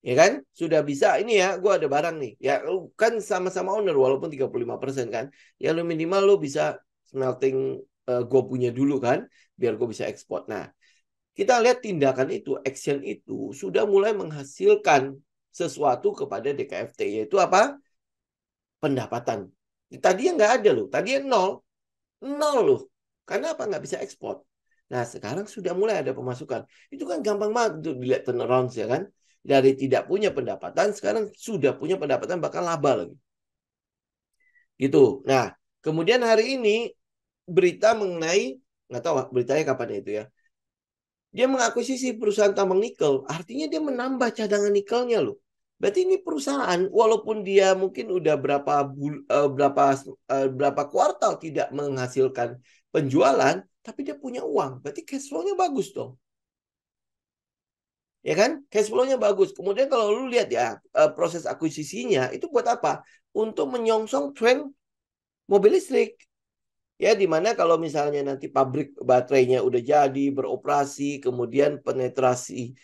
Ya kan? Sudah bisa, ini ya, gue ada barang nih. Ya, kan sama-sama owner walaupun 35% kan. Ya, lu minimal lu bisa smelting gue punya dulu kan, biar gue bisa ekspor. Nah, kita lihat tindakan itu, action itu sudah mulai menghasilkan sesuatu kepada DKFT, yaitu apa? Pendapatan. Tadinya nggak ada loh, tadinya nol loh. Karena apa? Nggak bisa ekspor. Nah, sekarang sudah mulai ada pemasukan. Itu kan gampang banget untuk dilihat turnaround ya kan. Dari tidak punya pendapatan, sekarang sudah punya pendapatan, bahkan laba lagi. Gitu. Nah, kemudian hari ini berita mengenai, nggak tahu beritanya kapan itu ya. Dia mengakuisisi perusahaan tambang nikel. Artinya dia menambah cadangan nikelnya loh. Berarti ini perusahaan walaupun dia mungkin udah berapa kuartal tidak menghasilkan penjualan, tapi dia punya uang. Berarti cash flow-nya bagus dong. Ya kan? Cash flow-nya bagus. Kemudian kalau lu lihat ya, proses akuisisinya itu buat apa? Untuk menyongsong tren mobil listrik. Ya, dimana kalau misalnya nanti pabrik baterainya udah jadi beroperasi, kemudian penetrasi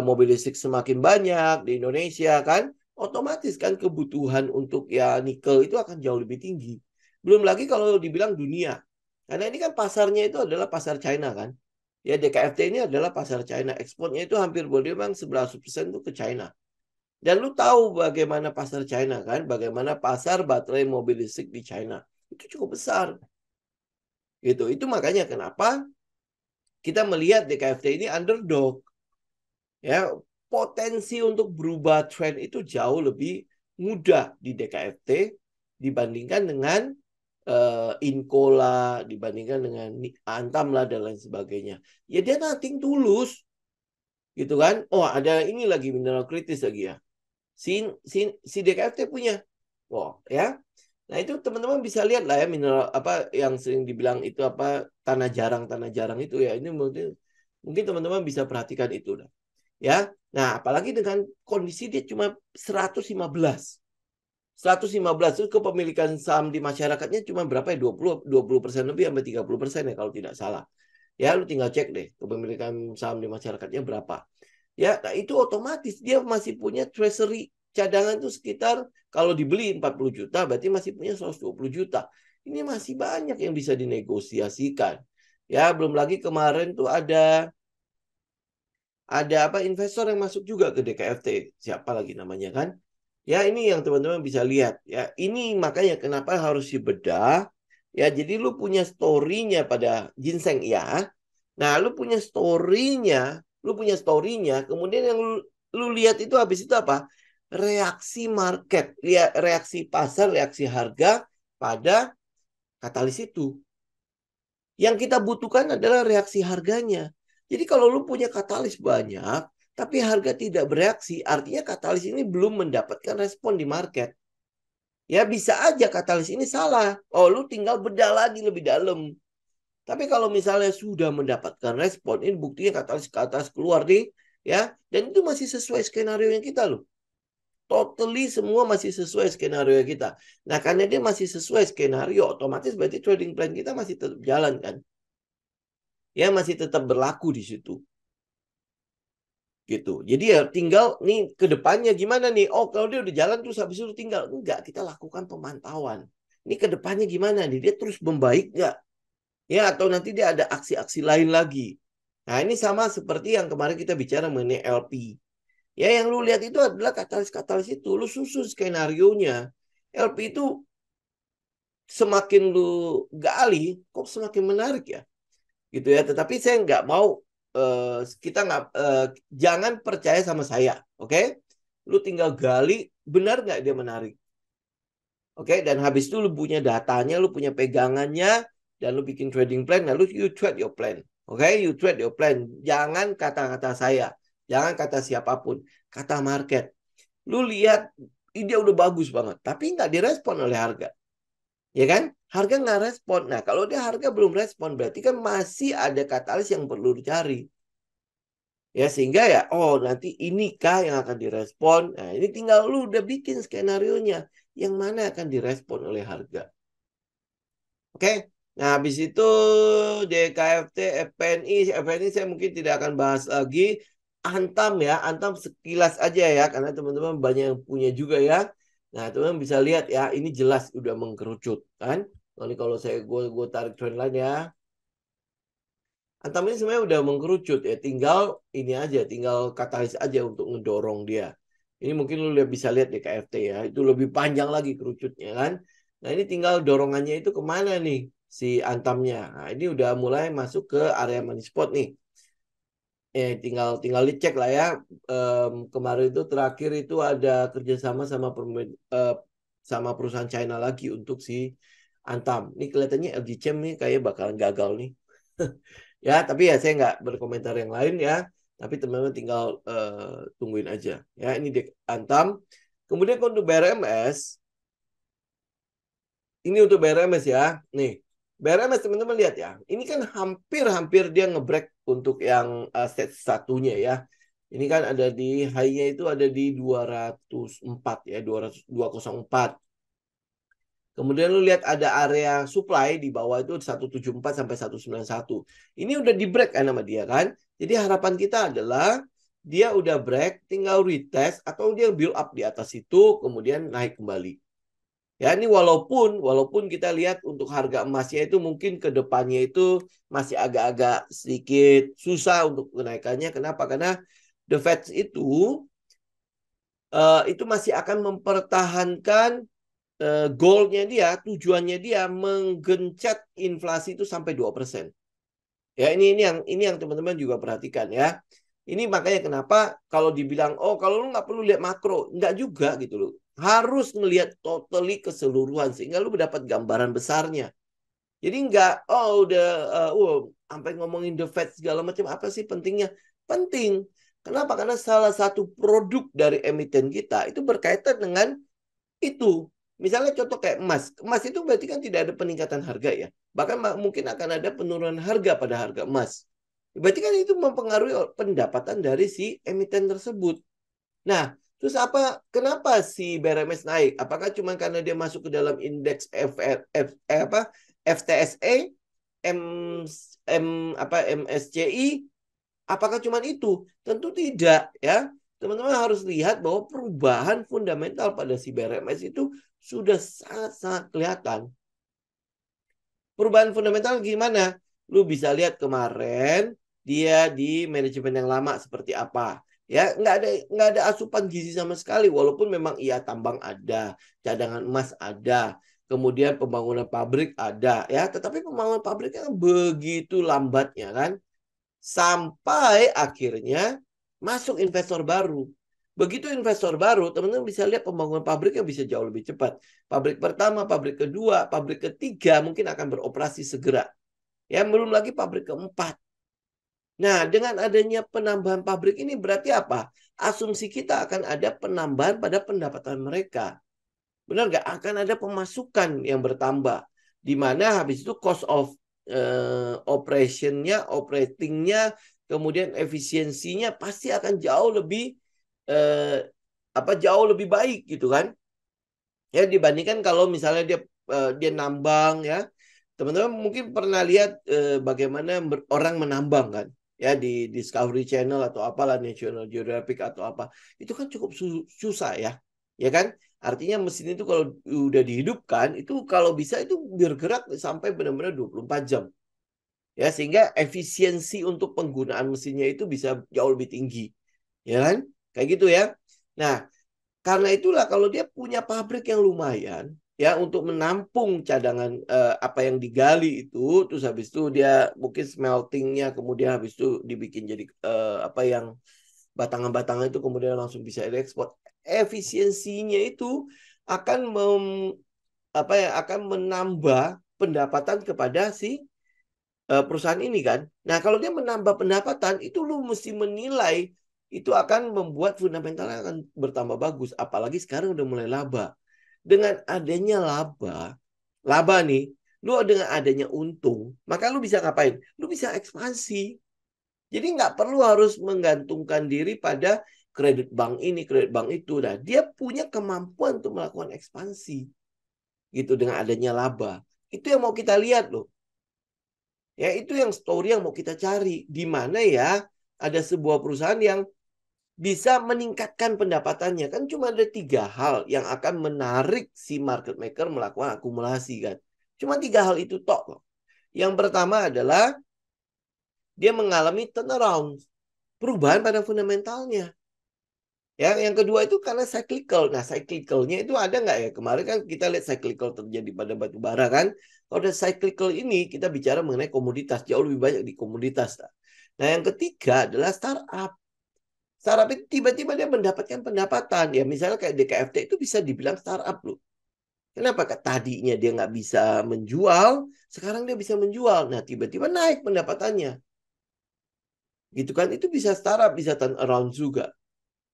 mobil listrik semakin banyak di Indonesia kan, otomatis kan kebutuhan untuk ya nikel itu akan jauh lebih tinggi. Belum lagi kalau dibilang dunia, karena ini kan pasarnya itu adalah pasar China kan. Ya, DKFT ini adalah pasar China, ekspornya itu hampir boleh bilang 11% itu ke China. Dan lu tahu bagaimana pasar China kan, bagaimana pasar baterai mobil listrik di China. Itu cukup besar. Gitu. Itu makanya kenapa kita melihat DKFT ini underdog. Ya, potensi untuk berubah tren itu jauh lebih mudah di DKFT dibandingkan dengan Incola, dibandingkan dengan Antam lah dan lain sebagainya. Ya dia nothing tulus. Gitu kan? Oh, ada ini lagi mineral kritis lagi ya. Si DKFT punya. Oh, ya. Nah, itu teman-teman bisa lihat lah ya mineral apa yang sering dibilang itu apa tanah jarang itu ya. Ini mungkin teman-teman bisa perhatikan itu lah. Ya. Nah, apalagi dengan kondisi dia cuma 115. 115 itu kepemilikan saham di masyarakatnya cuma berapa ya? 20% lebih sampai 30% ya kalau tidak salah. Ya, lu tinggal cek deh kepemilikan saham di masyarakatnya berapa. Ya, nah itu otomatis dia masih punya treasury cadangan itu sekitar kalau dibeli 40 juta berarti masih punya 120 juta. Ini masih banyak yang bisa dinegosiasikan. Ya, belum lagi kemarin tuh ada apa investor yang masuk juga ke DKFT. Siapa lagi namanya kan? Ya, ini yang teman-teman bisa lihat ya. Ini makanya kenapa harus dibedah. Ya, jadi lu punya story-nya pada ginseng ya. Nah, lu punya story-nya, kemudian yang lu lihat itu habis itu apa? Reaksi market, reaksi pasar, reaksi harga pada katalis itu. Yang kita butuhkan adalah reaksi harganya. Jadi kalau lu punya katalis banyak, tapi harga tidak bereaksi, artinya katalis ini belum mendapatkan respon di market. Ya bisa aja katalis ini salah. Oh, lu tinggal bedah lagi lebih dalam. Tapi kalau misalnya sudah mendapatkan respon, ini buktinya katalis ke atas keluar nih, ya. Dan itu masih sesuai skenario yang kita loh. Totally semua masih sesuai skenario kita. Nah, karena dia masih sesuai skenario, otomatis berarti trading plan kita masih tetap jalan kan. Ya, masih tetap berlaku di situ. Gitu. Jadi ya tinggal nih ke depannya gimana nih? Oh, kalau dia udah jalan terus habis itu tinggal. Enggak, kita lakukan pemantauan. Ini ke depannya gimana nih? Dia terus membaik enggak? Ya, atau nanti dia ada aksi-aksi lain lagi. Nah, ini sama seperti yang kemarin kita bicara mengenai LP. Ya, yang lu lihat itu adalah katalis-katalis itu. Lu susun skenario-nya. LP itu semakin lu gali, kok semakin menarik ya. Gitu ya. Tetapi saya nggak mau, kita nggak, jangan percaya sama saya. Oke? Lu tinggal gali, benar nggak dia menarik. Oke? Dan habis itu lu punya datanya, lu punya pegangannya, dan lu bikin trading plan, lalu you trade your plan. Oke? You trade your plan. Jangan kata-kata saya. Jangan kata siapapun. Kata market. Lu lihat, dia udah bagus banget. Tapi nggak direspon oleh harga. Ya kan? Harga nggak respon. Nah, kalau dia harga belum respon, berarti kan masih ada katalis yang perlu dicari. Ya, sehingga ya, oh nanti inikah yang akan direspon. Nah, ini tinggal lu udah bikin skenario-nya. Yang mana akan direspon oleh harga. Oke? Nah, habis itu DKFT, FPNI saya mungkin tidak akan bahas lagi. Antam ya, Antam sekilas aja ya, karena teman-teman banyak yang punya juga ya. Nah, teman-teman bisa lihat ya, ini jelas udah mengkerucut kan. Ini kalau gue tarik trend line ya. Antam ini sebenarnya udah mengkerucut ya, tinggal ini aja, tinggal katalis aja untuk ngedorong dia. Ini mungkin lu bisa lihat di KFT ya, itu lebih panjang lagi kerucutnya kan. Nah, ini tinggal dorongannya itu kemana nih si Antamnya. Nah, ini udah mulai masuk ke area money spot nih. Tinggal dicek lah ya. Kemarin itu terakhir itu ada kerjasama sama perusahaan China lagi untuk si Antam. Ini kelihatannya LG Chem nih kayak bakalan gagal nih. Ya, tapi ya saya nggak berkomentar yang lain ya. Tapi teman-teman tinggal tungguin aja. Ya, ini Antam. Kemudian untuk BRMS, ini untuk BRMS ya. Nih, BRMS teman-teman lihat ya. Ini kan hampir-hampir dia ngebreak untuk yang set satunya ya. Ini kan ada di high-nya itu ada di 204 ya, 204. Kemudian lu lihat ada area supply di bawah itu 174 sampai 191. Ini udah di break kan sama dia kan. Jadi harapan kita adalah dia udah break, tinggal retest atau dia build up di atas itu kemudian naik kembali. Ya, ini walaupun kita lihat untuk harga emasnya itu mungkin ke depannya itu masih agak-agak sedikit susah untuk kenaikannya. Kenapa? Karena the Fed itu masih akan mempertahankan goalnya dia, tujuannya dia menggencet inflasi itu sampai 2%. Ya, ini yang teman-teman juga perhatikan ya. Ini makanya kenapa kalau dibilang, oh kalau lu nggak perlu lihat makro, nggak juga gitu loh. Harus melihat totally keseluruhan sehingga lu mendapat gambaran besarnya. Jadi nggak, oh udah, sampai ngomongin the Fed segala macam, apa sih pentingnya? Penting. Kenapa? Karena salah satu produk dari emiten kita itu berkaitan dengan itu. Misalnya contoh kayak emas. Emas itu berarti kan tidak ada peningkatan harga ya. Bahkan mungkin akan ada penurunan harga pada harga emas. Berarti kan itu mempengaruhi pendapatan dari si emiten tersebut. Nah, terus kenapa si BRMS naik? Apakah cuma karena dia masuk ke dalam indeks FTSE, M, MSCI? Apakah cuma itu? Tentu tidak ya. Teman-teman harus lihat bahwa perubahan fundamental pada si BRMS itu sudah sangat-sangat kelihatan. Perubahan fundamental gimana? Lu bisa lihat kemarin dia di manajemen yang lama seperti apa. Ya, nggak ada asupan gizi sama sekali. Walaupun memang iya tambang ada, cadangan emas ada, kemudian pembangunan pabrik ada, ya. Tetapi pembangunan pabriknya begitu lambatnya kan, sampai akhirnya masuk investor baru. Begitu investor baru, teman-teman bisa lihat pembangunan pabriknya bisa jauh lebih cepat. Pabrik pertama, pabrik kedua, pabrik ketiga mungkin akan beroperasi segera. Ya, belum lagi pabrik keempat. Nah, dengan adanya penambahan pabrik ini berarti apa? Asumsi kita akan ada penambahan pada pendapatan mereka. Benar nggak? Akan ada pemasukan yang bertambah. Di mana habis itu cost of operatingnya, kemudian efisiensinya pasti akan jauh lebih jauh lebih baik gitu kan? Ya dibandingkan kalau misalnya dia nambang ya. Teman-teman mungkin pernah lihat bagaimana orang menambang kan? Ya di Discovery Channel atau apalah National Geographic atau apa. Itu kan cukup susah ya. Ya kan? Artinya mesin itu kalau udah dihidupkan itu kalau bisa itu bergerak sampai benar-benar 24 jam. Ya sehingga efisiensi untuk penggunaan mesinnya itu bisa jauh lebih tinggi. Ya kan? Kayak gitu ya. Nah, karena itulah kalau dia punya pabrik yang lumayan ya untuk menampung cadangan apa yang digali itu, terus habis itu dia mungkin smeltingnya, kemudian habis itu dibikin jadi apa yang batangan-batangan itu kemudian langsung bisa diekspor. Efisiensinya itu akan akan menambah pendapatan kepada si perusahaan ini kan. Nah, kalau dia menambah pendapatan, itu lu mesti menilai itu akan membuat fundamentalnya akan bertambah bagus. Apalagi sekarang udah mulai laba. Dengan adanya laba nih, lu dengan adanya untung, maka lu bisa ngapain? Lu bisa ekspansi. Jadi nggak perlu harus menggantungkan diri pada kredit bank ini, kredit bank itu. Nah, dia punya kemampuan untuk melakukan ekspansi. Gitu dengan adanya laba. Itu yang mau kita lihat loh. Ya, itu yang story yang mau kita cari. Di mana ya ada sebuah perusahaan yang bisa meningkatkan pendapatannya. Kan cuma ada 3 hal yang akan menarik si market maker melakukan akumulasi kan. Cuma 3 hal itu tok. Yang pertama adalah dia mengalami turnaround. Perubahan pada fundamentalnya. Yang kedua itu karena cyclical. Nah, cyclicalnya itu ada nggak ya? Kemarin kan kita lihat cyclical terjadi pada batu bara kan. Kalau ada cyclical ini, kita bicara mengenai komoditas. Jauh lebih banyak di komoditas. Nah, yang ketiga adalah startup. Startup itu tiba-tiba dia mendapatkan pendapatan. Ya, misalnya kayak DKFT itu bisa dibilang startup loh. Kenapa? Tadinya dia nggak bisa menjual, sekarang dia bisa menjual. Nah, tiba-tiba naik pendapatannya. Gitu kan? Itu bisa startup, bisa turn around juga.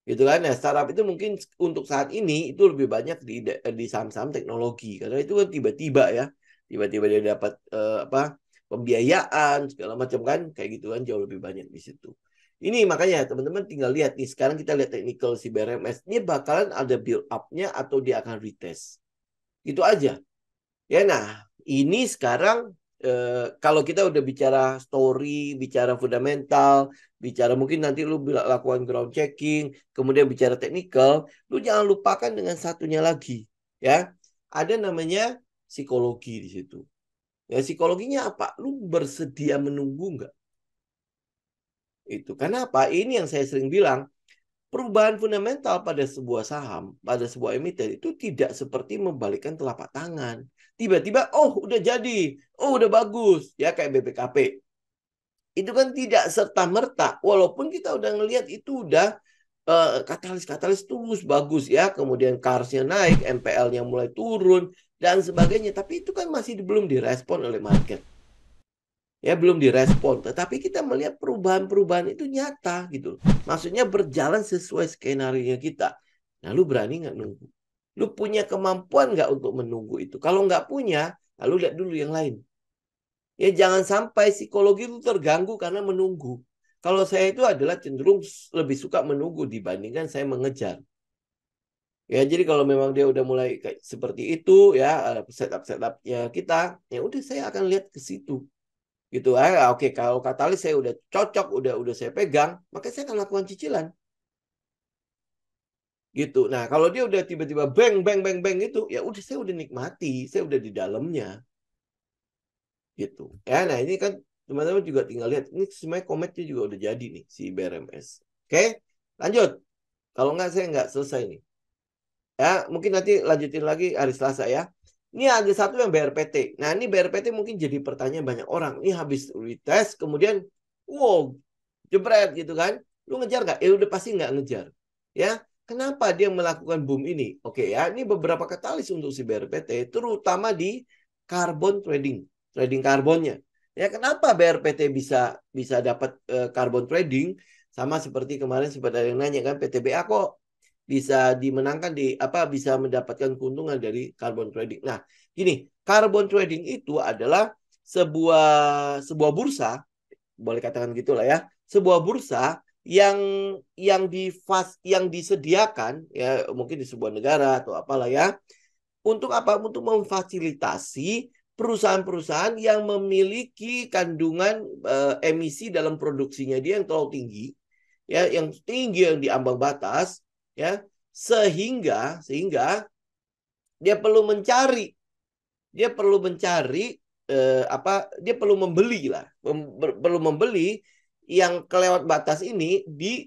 Gitu kan ya, startup itu mungkin untuk saat ini itu lebih banyak di saham-saham teknologi karena itu kan tiba-tiba ya, tiba-tiba dia dapat pembiayaan segala macam kan, kayak gitu kan jauh lebih banyak di situ. Ini makanya teman-teman tinggal lihat nih, sekarang kita lihat technical si BRMS ini bakalan ada build up-nya atau dia akan retest, itu aja ya. Nah, ini sekarang kalau kita udah bicara story, bicara fundamental, bicara mungkin nanti lu lakukan ground checking, kemudian bicara technical, lu jangan lupakan dengan satunya lagi, ya. Ada namanya psikologi di situ. Ya, psikologinya apa? Lu bersedia menunggu nggak? Itu. Kenapa? Ini yang saya sering bilang, perubahan fundamental pada sebuah saham, pada sebuah emiten itu tidak seperti membalikkan telapak tangan. Tiba-tiba, oh udah jadi, oh udah bagus, ya kayak BPKP. itu kan tidak serta-merta. Walaupun kita udah ngelihat itu udah katalis-katalis tulus bagus ya. Kemudian CARS-nya naik, MPL-nya mulai turun, dan sebagainya. Tapi itu kan masih belum direspon oleh market. Ya belum direspon. Tetapi kita melihat perubahan-perubahan itu nyata gitu. Maksudnya berjalan sesuai skenario kita. Nah lu berani nggak nunggu? Lu punya kemampuan nggak untuk menunggu itu? Kalau nggak punya, lalu lihat dulu yang lain. Ya jangan sampai psikologi itu terganggu karena menunggu. Kalau saya itu adalah cenderung lebih suka menunggu dibandingkan saya mengejar. Ya jadi kalau memang dia udah mulai kayak seperti itu ya setup-setupnya kita, ya udah saya akan lihat ke situ. Gitu. Oke, kalau katalis saya udah cocok, udah saya pegang, maka saya akan lakukan cicilan. Gitu. Nah, kalau dia udah tiba-tiba bang bang bang bang itu, ya udah saya udah nikmati, saya udah di dalamnya. Gitu. Ya, nah ini kan teman-teman juga tinggal lihat. Ini semuanya kometnya juga udah jadi nih si BRMS. Oke, lanjut. Kalau nggak saya nggak selesai nih. Ya, mungkin nanti lanjutin lagi hari Selasa ya. Ini ada satu yang BRPT. Nah, ini BRPT mungkin jadi pertanyaan banyak orang. Ini habis retest, kemudian, wow, jebret gitu kan. Lu ngejar nggak? Udah pasti nggak ngejar. Ya, kenapa dia melakukan boom ini? Oke ya, ini beberapa katalis untuk si BRPT, terutama di carbon trading, trading karbonnya. Ya, kenapa BRPT bisa bisa dapat carbon trading? Sama seperti kemarin sempat ada yang nanya kan, PTBA kok bisa dimenangkan di apa bisa mendapatkan keuntungan dari carbon trading. Nah, gini, carbon trading itu adalah sebuah bursa, boleh katakan gitulah ya, sebuah bursa yang disediakan ya mungkin di sebuah negara atau apalah ya untuk apa? Untuk memfasilitasi perusahaan-perusahaan yang memiliki kandungan emisi dalam produksinya dia yang terlalu tinggi ya yang tinggi yang di ambang batas ya sehingga dia perlu mencari dia perlu membeli lah perlu membeli yang kelewat batas ini di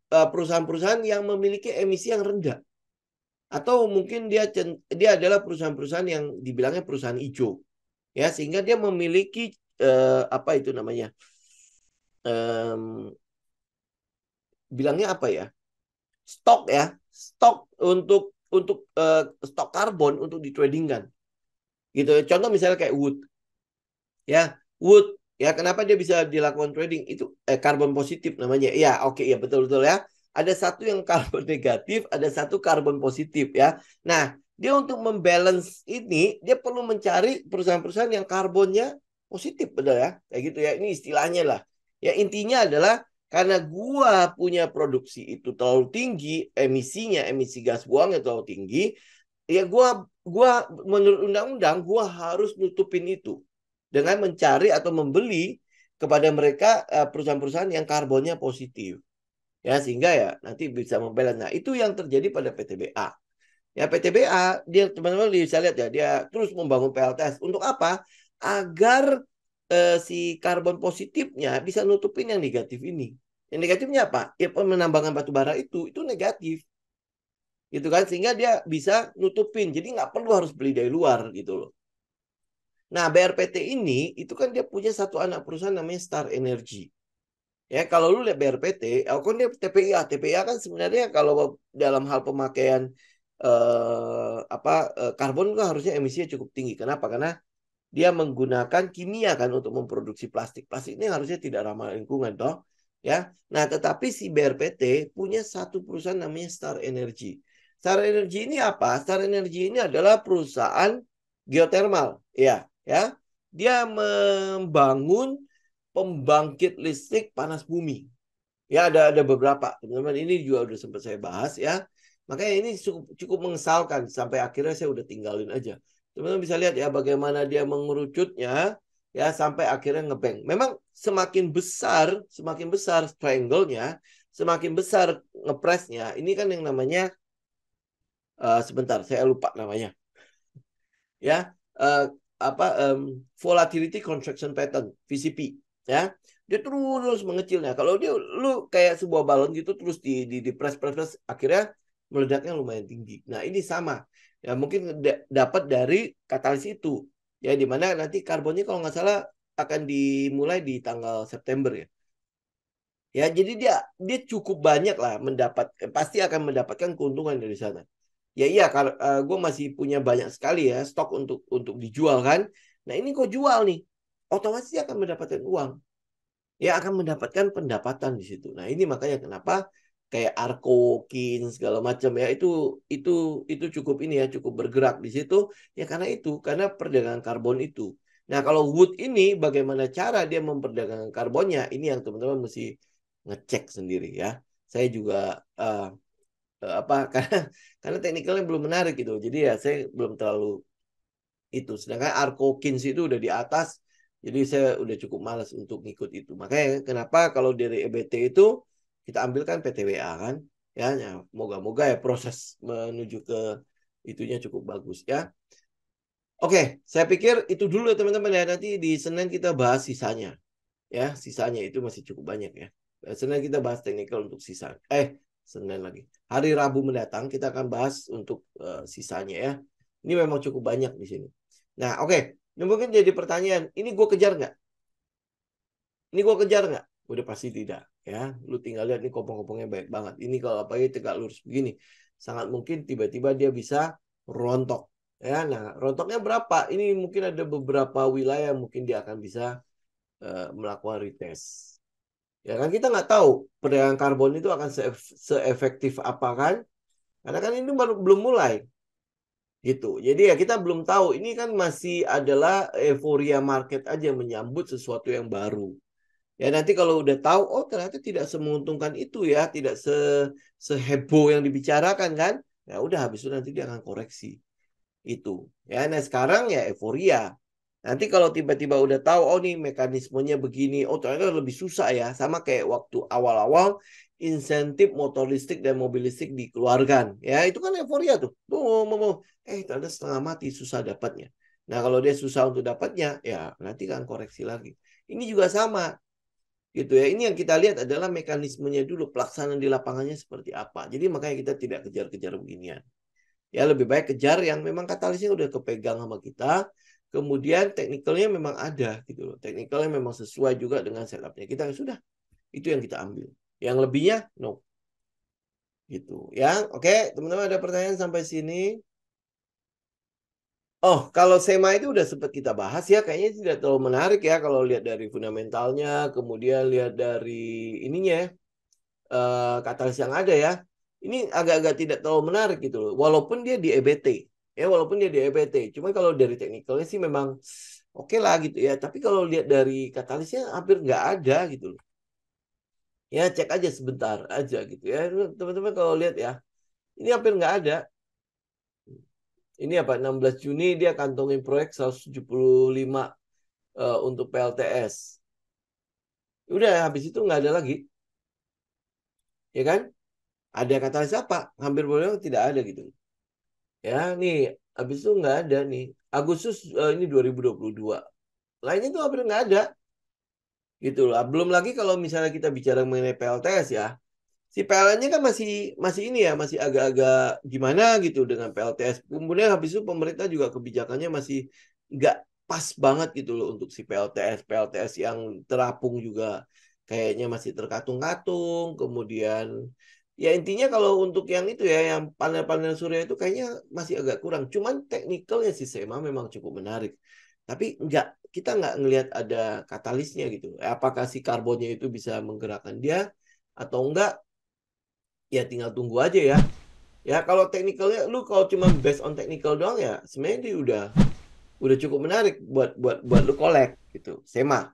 perusahaan-perusahaan yang memiliki emisi yang rendah atau mungkin dia adalah perusahaan-perusahaan yang dibilangnya perusahaan hijau ya sehingga dia memiliki apa itu namanya bilangnya apa ya stok untuk stok karbon untuk ditradingkan gitu. Contoh misalnya kayak wood ya wood ya kenapa dia bisa dilakukan trading itu karbon positif namanya ya oke ya betul-betul ya ada satu yang karbon negatif ada satu karbon positif ya. Nah dia untuk membalance ini dia perlu mencari perusahaan-perusahaan yang karbonnya positif betul ya kayak gitu ya ini istilahnya lah ya intinya adalah karena gua punya produksi itu terlalu tinggi emisi gas buangnya terlalu tinggi ya gua menurut undang-undang gua harus nutupin itu dengan mencari atau membeli kepada mereka perusahaan-perusahaan yang karbonnya positif ya sehingga ya nanti bisa membalance. Nah itu yang terjadi pada PTBA ya PTBA dia teman-teman bisa lihat ya dia terus membangun PLTS untuk apa agar si karbon positifnya bisa nutupin yang negatif ini. Yang negatifnya apa ya penambangan batu bara itu negatif gitu kan sehingga dia bisa nutupin jadi nggak perlu harus beli dari luar gitu loh. Nah, BRPT ini itu kan dia punya satu anak perusahaan namanya Star Energy. Ya, kalau lu lihat BRPT, kan dia TPIA. TPIA kan sebenarnya kalau dalam hal pemakaian karbon itu harusnya emisinya cukup tinggi. Kenapa? Karena dia menggunakan kimia kan untuk memproduksi plastik. Plastik ini harusnya tidak ramah lingkungan, toh. Ya. Nah, tetapi si BRPT punya satu perusahaan namanya Star Energy. Star Energy ini apa? Star Energy ini adalah perusahaan geotermal, ya. Dia membangun pembangkit listrik panas bumi. Ya, ada beberapa. Teman-teman ini juga udah sempat saya bahas ya. Makanya ini cukup mengesalkan sampai akhirnya saya udah tinggalin aja. Teman-teman bisa lihat ya bagaimana dia mengerucutnya ya sampai akhirnya ngebank. Memang semakin besar triangle-nya, semakin besar ngepresnya. Ini kan yang namanya sebentar saya lupa namanya. Ya, volatility contraction pattern VCP ya. Dia terus mengecilnya. Kalau lu kayak sebuah balon gitu terus di press akhirnya meledaknya lumayan tinggi. Nah, ini sama. Ya mungkin dapat dari katalis itu. Ya di mana nanti karbonnya kalau nggak salah akan dimulai di tanggal September ya. Ya, jadi dia cukup banyak lah pasti akan mendapatkan keuntungan dari sana. Ya iya, kalau gue masih punya banyak sekali ya stok untuk dijual kan. Nah ini kok jual nih, otomatis dia akan mendapatkan uang. Ya akan mendapatkan pendapatan di situ. Nah ini makanya kenapa kayak Arco, Kin segala macam ya itu itu cukup ini ya cukup bergerak di situ ya karena perdagangan karbon itu. Nah kalau Wood ini bagaimana cara dia memperdagangkan karbonnya ini yang teman-teman mesti ngecek sendiri ya. Saya juga apa karena teknikalnya belum menarik gitu. Jadi ya saya belum terlalu itu. Sedangkan Arco Kins itu udah di atas. Jadi saya udah cukup malas untuk ngikut itu. Makanya kenapa kalau dari EBT itu kita ambilkan PTWA kan. Ya, moga-moga ya proses menuju ke itunya cukup bagus ya. Oke, saya pikir itu dulu ya teman-teman ya. Nanti di Senin kita bahas sisanya. Ya, sisanya itu masih cukup banyak ya. Senin kita bahas teknikal untuk sisa. Senin lagi. Hari Rabu mendatang kita akan bahas untuk sisanya ya. Ini memang cukup banyak di sini. Nah, oke. Ini mungkin jadi pertanyaan. Ini gue kejar nggak? Ini gue kejar nggak? Udah pasti tidak. Ya, lu tinggal lihat nih kopong-kopongnya baik banget. Ini kalau apalagi tegak lurus begini, sangat mungkin tiba-tiba dia bisa rontok. Ya, nah rontoknya berapa? Ini mungkin ada beberapa wilayah mungkin dia akan bisa melakukan retest. Ya kan kita nggak tahu perdagangan karbon itu akan seefektif apa kan? Karena kan ini baru belum mulai gitu. Jadi ya kita belum tahu. Ini kan masih adalah euforia market aja menyambut sesuatu yang baru. Ya nanti kalau udah tahu, oh ternyata tidak semenguntungkan itu ya, tidak seheboh yang dibicarakan kan? Ya udah habis itu nanti dia akan koreksi itu. Ya, nah sekarang ya euforia. Nanti kalau tiba-tiba udah tahu, oh nih mekanismenya begini, oh ternyata lebih susah ya. Sama kayak waktu awal-awal insentif motor listrik dan mobil listrik dikeluarkan. Ya itu kan euforia tuh. Ternyata setengah mati susah dapatnya. Nah kalau dia susah untuk dapatnya, ya nanti kan koreksi lagi. Ini juga sama gitu ya. Ini yang kita lihat adalah mekanismenya dulu, pelaksanaan di lapangannya seperti apa. Jadi makanya kita tidak kejar-kejar beginian. Ya lebih baik kejar yang memang katalisnya udah kepegang sama kita. Kemudian teknikalnya memang ada gitu loh. Teknikalnya memang sesuai juga dengan setupnya kita. Sudah, itu yang kita ambil. Yang lebihnya, no. Gitu ya. Oke, teman-teman ada pertanyaan sampai sini? Oh, kalau SEMA itu udah sempat kita bahas ya. Kayaknya tidak terlalu menarik ya kalau lihat dari fundamentalnya. Kemudian lihat dari ininya ya. Katalis yang ada ya. Ini agak-agak tidak terlalu menarik gitu loh. Walaupun dia di EBT. Ya, walaupun dia di EBT. Cuma kalau dari teknikalnya sih memang oke lah gitu ya. Tapi kalau lihat dari katalisnya hampir nggak ada gitu loh. Ya, cek aja sebentar aja gitu ya. Teman-teman kalau lihat ya. Ini hampir nggak ada. Ini apa? 16 Juni dia kantongin proyek 175 untuk PLTS. Udah habis itu nggak ada lagi. Ya kan? Ada katalis apa? Hampir boleh tidak ada gitu. Ya, nih habis itu nggak ada nih. Agustus ini 2022. Lainnya tuh hampir nggak ada. Gitu lah. Belum lagi kalau misalnya kita bicara mengenai PLTS ya. Si PLN-nya kan masih masih ini ya, masih agak-agak gimana gitu dengan PLTS. Kemudian habis itu pemerintah juga kebijakannya masih nggak pas banget gitu loh untuk si PLTS. PLTS yang terapung juga kayaknya masih terkatung-katung. Kemudian ya intinya kalau untuk yang itu ya, yang panel-panel surya itu kayaknya masih agak kurang. Cuman teknikalnya si SEMA memang cukup menarik. Tapi kita nggak ngelihat ada katalisnya gitu. Apakah si karbonnya itu bisa menggerakkan dia atau enggak? Ya tinggal tunggu aja ya. Ya kalau teknikalnya lu kalau cuma based on technical doang ya sebenarnya dia udah cukup menarik buat lu kolek gitu. SEMA.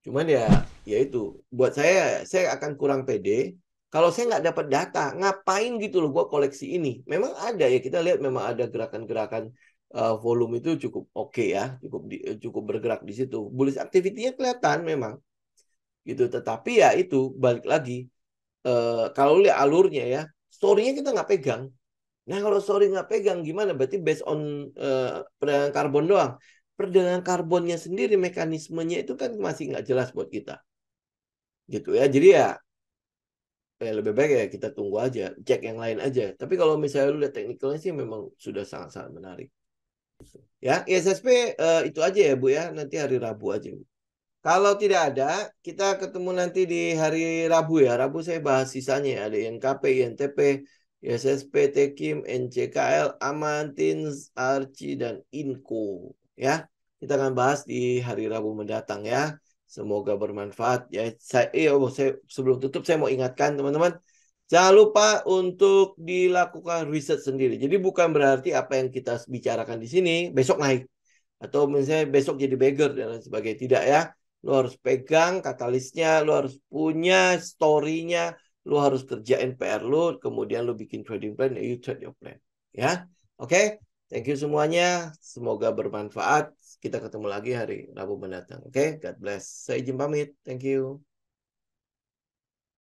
Cuman ya itu buat saya akan kurang pede kalau saya nggak dapat data ngapain gitu loh gua koleksi ini. Memang ada ya kita lihat memang ada gerakan-gerakan volume itu cukup oke ya, cukup bergerak di situ. Bullish activity-nya kelihatan memang gitu. Tetapi ya itu balik lagi kalau lihat alurnya ya, story-nya kita nggak pegang. Nah kalau story nggak pegang gimana? Berarti based on perdagangan karbon doang. Perdagangan karbonnya sendiri mekanismenya itu kan masih nggak jelas buat kita. Gitu ya. Jadi ya lebih baik ya kita tunggu aja, cek yang lain aja. Tapi kalau misalnya lu lihat teknikalnya sih memang sudah sangat-sangat menarik. Ya, ISSP itu aja ya Bu ya, nanti hari Rabu aja Bu. Kalau tidak ada, kita ketemu nanti di hari Rabu ya. Rabu saya bahas sisanya ya. Ada INKP, INTP, ISSP, Tekim, NCKL, Aman, TINS, Arci, dan Inko. Ya, kita akan bahas di hari Rabu mendatang ya. Semoga bermanfaat ya. Sebelum tutup saya mau ingatkan teman-teman, jangan lupa untuk dilakukan riset sendiri. Jadi bukan berarti apa yang kita bicarakan di sini besok naik atau misalnya besok jadi beggar dan lain sebagainya. Tidak ya. Lu harus pegang katalisnya, lu harus punya story-nya, lu harus kerjain PR lu, kemudian lu bikin trading plan, you trade your plan. Ya, oke. Thank you semuanya. Semoga bermanfaat. Kita ketemu lagi hari Rabu mendatang. Oke, God bless. Saya izin pamit. Thank you.